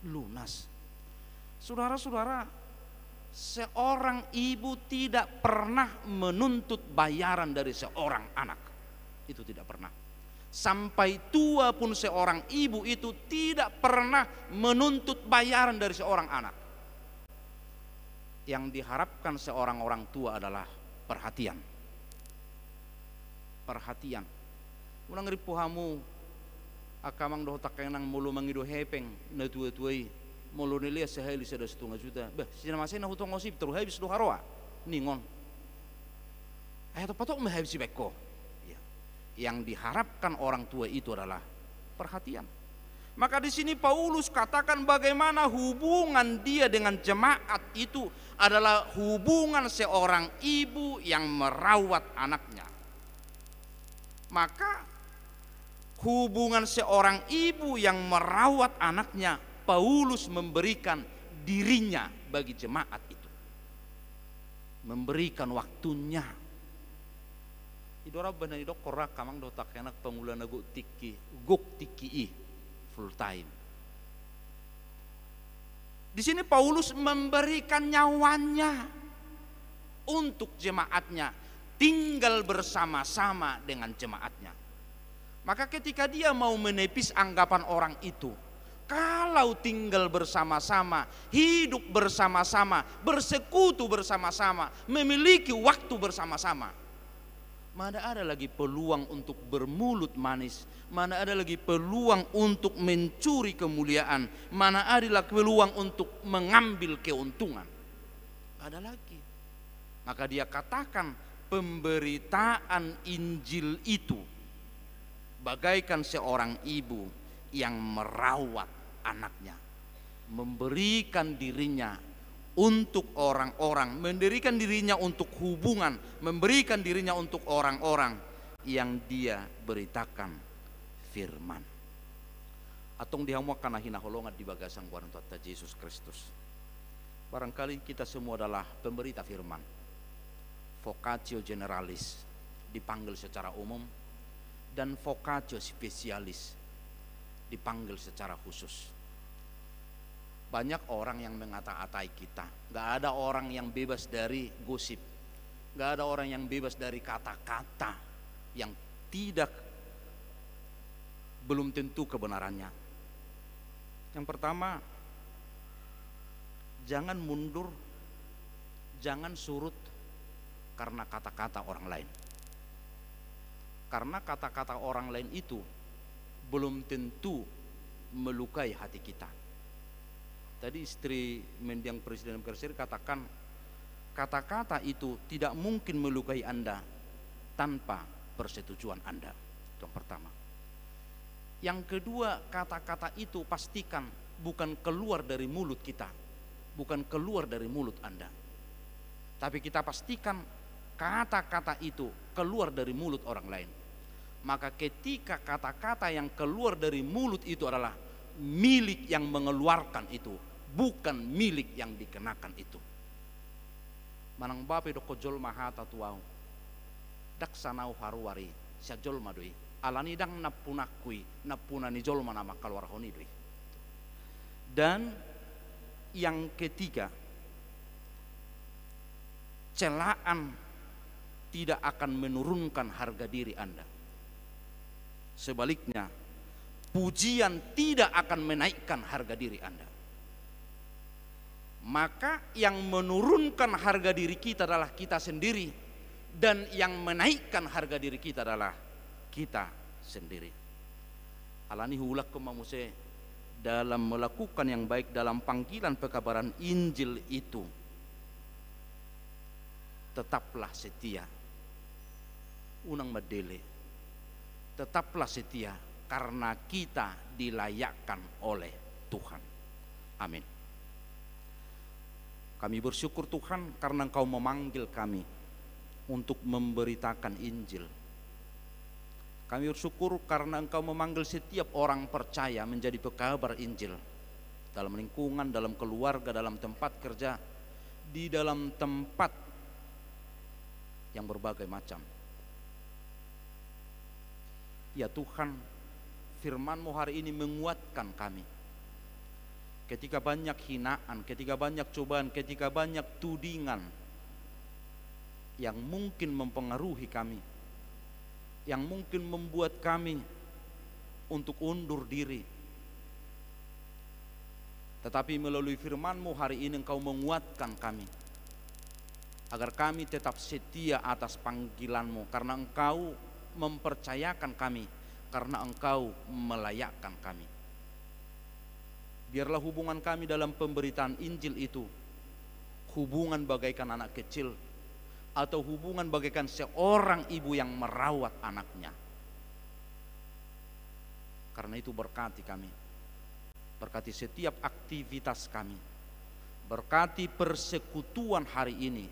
lunas. Saudara-saudara, seorang ibu tidak pernah menuntut bayaran dari seorang anak. Itu tidak pernah. Sampai tua pun seorang ibu itu tidak pernah menuntut bayaran dari seorang anak. Yang diharapkan seorang orang tua adalah perhatian. Perhatian. Ulang ripuhamu akamang doh takenang mulu mangido hepeng na tua-tuai. Mulu nilia sehari sudah 1,5 juta. Bah, sina masih na hutong ngosip terus habis do haroa. Ningon. Ayat patok mah habis beko. Ya. Yang diharapkan orang tua itu adalah perhatian. Maka di sini Paulus katakan bagaimana hubungan dia dengan jemaat itu adalah hubungan seorang ibu yang merawat anaknya. Maka hubungan seorang ibu yang merawat anaknya, Paulus memberikan dirinya bagi jemaat itu, memberikan waktunya, idora benar idok korak kamang dotak enak pengulan guk tiki i full time. Di sini Paulus memberikan nyawanya untuk jemaatnya, tinggal bersama-sama dengan jemaatnya. Maka ketika dia mau menepis anggapan orang itu, kalau tinggal bersama-sama, hidup bersama-sama, bersekutu bersama-sama, memiliki waktu bersama-sama, mana ada lagi peluang untuk bermulut manis, mana ada lagi peluang untuk mencuri kemuliaan, mana ada lagi peluang untuk mengambil keuntungan. Ada lagi. Maka dia katakan pemberitaan Injil itu bagaikan seorang ibu yang merawat anaknya, memberikan dirinya untuk orang-orang, mendirikan dirinya untuk hubungan, memberikan dirinya untuk orang-orang yang dia beritakan firman. Atong dihamwa kana hinaholongat di bagasang warang Tuhan Yesus Kristus. Barangkali kita semua adalah pemberita firman, vocatio generalis, dipanggil secara umum, dan vocatio specialis, dipanggil secara khusus. Banyak orang yang mengata-atai kita. Gak ada orang yang bebas dari gosip. Gak ada orang yang bebas dari kata-kata yang belum tentu kebenarannya. Yang pertama, jangan mundur, jangan surut karena kata-kata orang lain. Karena kata-kata orang lain itu belum tentu melukai hati kita. Tadi istri mendiang Presiden Kersir katakan, kata-kata itu tidak mungkin melukai Anda tanpa persetujuan Anda. Itu yang pertama. Yang kedua, kata-kata itu pastikan bukan keluar dari mulut kita, bukan keluar dari mulut Anda, tapi kita pastikan kata-kata itu keluar dari mulut orang lain. Maka ketika kata-kata yang keluar dari mulut itu adalah milik yang mengeluarkan itu, bukan milik yang dikenakan itu. Manang bape doko jol mahata tuau dak sanau haruwari sia jol madui alani dang napunakui napunani jol mana keluar honi dui. Dan yang ketiga, celaan tidak akan menurunkan harga diri Anda. Sebaliknya, pujian tidak akan menaikkan harga diri Anda. Maka yang menurunkan harga diri kita adalah kita sendiri, dan yang menaikkan harga diri kita adalah kita sendiri. Alani hulak kemamuse dalam melakukan yang baik dalam panggilan pekabaran Injil itu, tetaplah setia. Unang medele, tetaplah setia karena kita dilayakkan oleh Tuhan. Amin. Kami bersyukur Tuhan karena Engkau memanggil kami untuk memberitakan Injil. Kami bersyukur karena Engkau memanggil setiap orang percaya menjadi pekabar Injil, dalam lingkungan, dalam keluarga, dalam tempat kerja, di dalam tempat yang berbagai macam. Ya Tuhan, firman-Mu hari ini menguatkan kami. Ketika banyak hinaan, ketika banyak cobaan, ketika banyak tudingan yang mungkin mempengaruhi kami, yang mungkin membuat kami untuk undur diri. Tetapi melalui firman-Mu hari ini Engkau menguatkan kami, agar kami tetap setia atas panggilan-Mu, karena Engkau mempercayakan kami, karena Engkau melayakkan kami. Biarlah hubungan kami dalam pemberitaan Injil itu hubungan bagaikan anak kecil, atau hubungan bagaikan seorang ibu yang merawat anaknya. Karena itu berkati kami, berkati setiap aktivitas kami, berkati persekutuan hari ini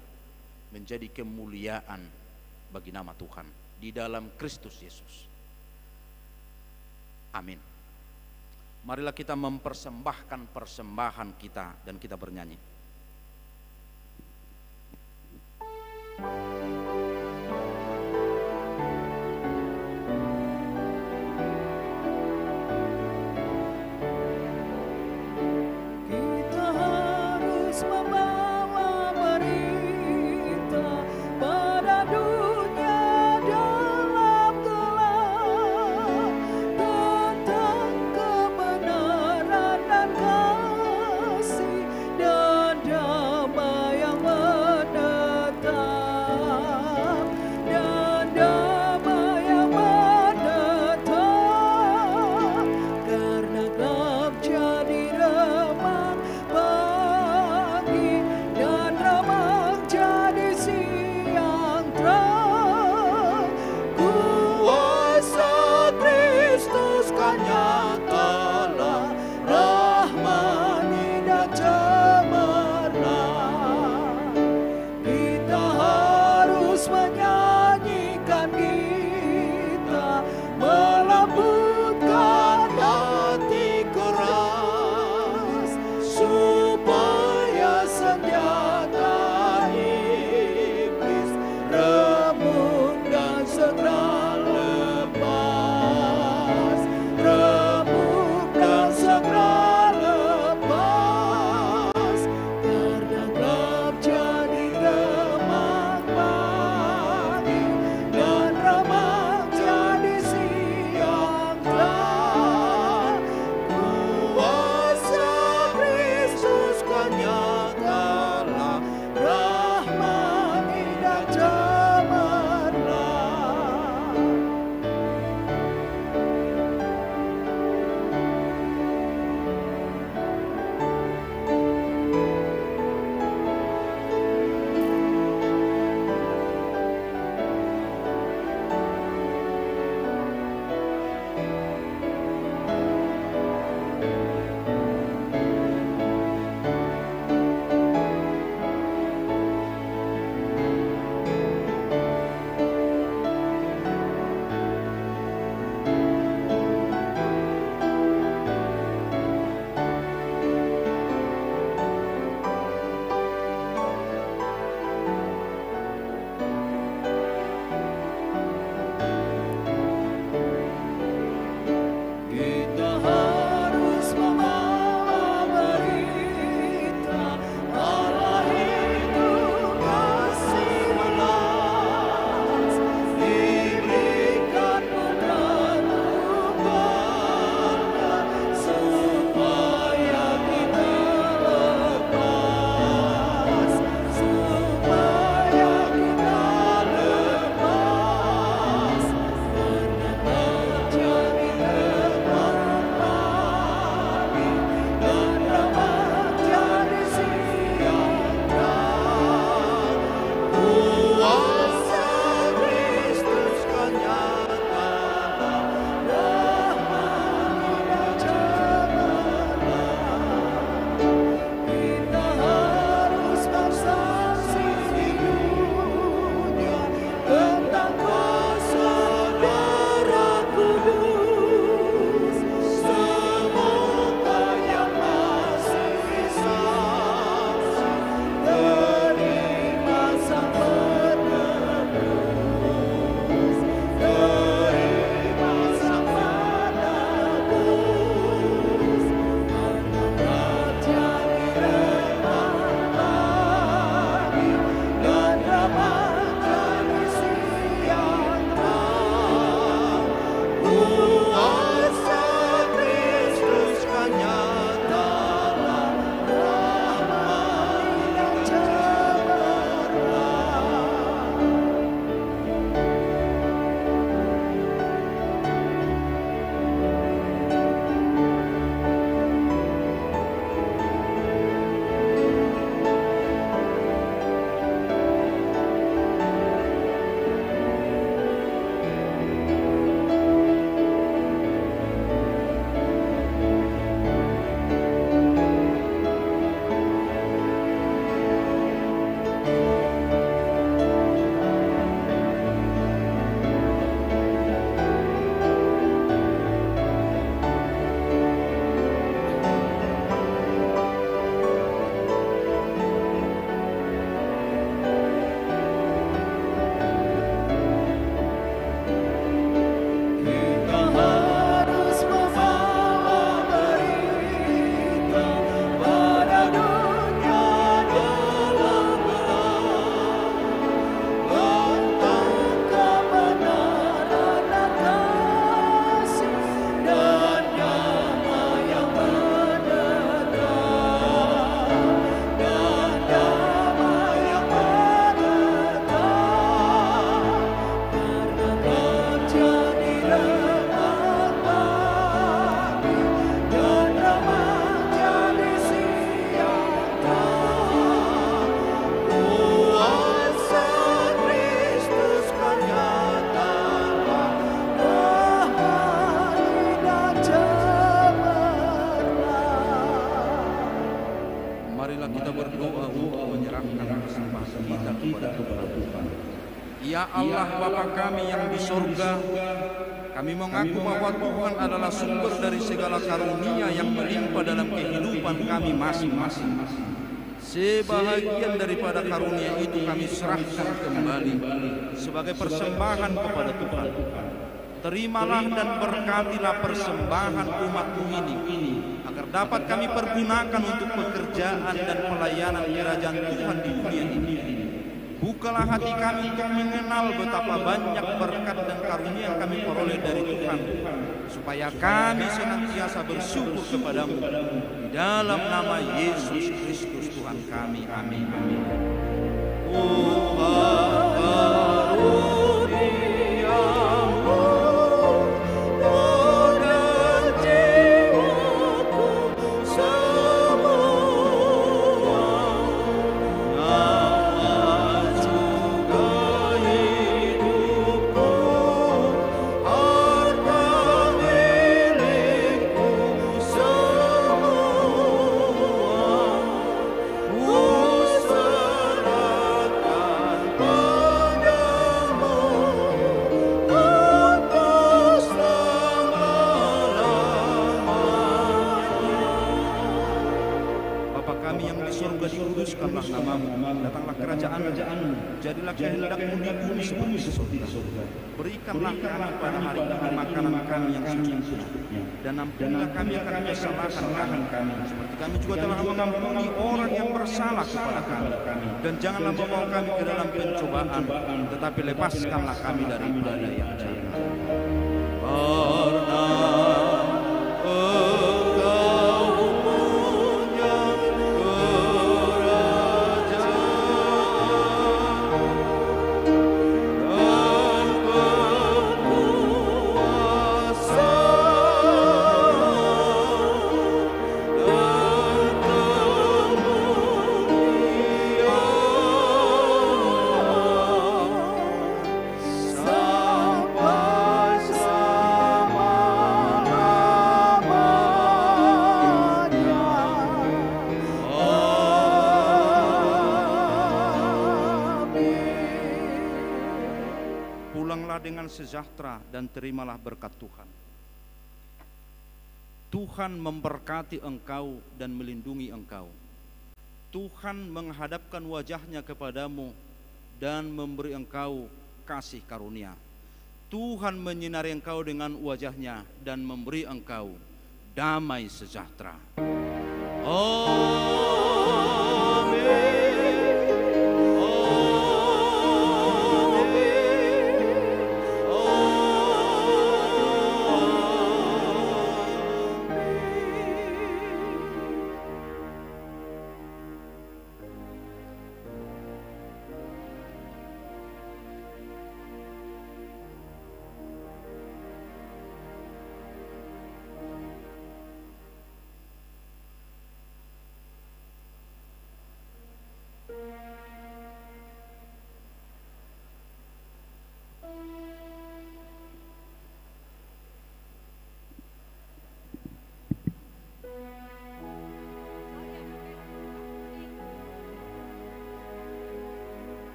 menjadi kemuliaan bagi nama Tuhan di dalam Kristus Yesus. Amin. Marilah kita mempersembahkan persembahan kita dan kita bernyanyi. Ya Allah Bapa kami yang di sorga, kami mengaku bahwa Tuhan adalah sumber dari segala karunia yang melimpah dalam kehidupan kami masing-masing. Sebahagian daripada karunia itu kami serahkan kembali sebagai persembahan kepada Tuhan. Terimalah dan berkatilah persembahan umat-Mu ini, agar dapat kami pergunakan untuk pekerjaan dan pelayanan kerajaan Tuhan di dunia ini. Bukalah hati kami untuk mengenal betapa banyak berkat dan karunia yang kami peroleh dari Tuhan, supaya kami senantiasa bersyukur kepadamu. Di dalam nama Yesus Kristus Tuhan kami, amin. Dikuduskanlah namamu, datanglah kerajaan-Mu, jadilah kehendak-Mu di bumi seperti di surga. Berikanlah kami pada hari ini makanan kami yang secukupnya, dan ampunilah kami akan kesalahan kami, seperti kami juga telah mengampuni orang yang bersalah kepada kami. Dan janganlah membawa kami ke dalam pencobaan, tetapi lepaskanlah kami daripada yang jahat. Dengan sejahtera dan terimalah berkat Tuhan. Tuhan memberkati engkau dan melindungi engkau. Tuhan menghadapkan wajahnya kepadamu dan memberi engkau kasih karunia. Tuhan menyinari engkau dengan wajahnya dan memberi engkau damai sejahtera. Oh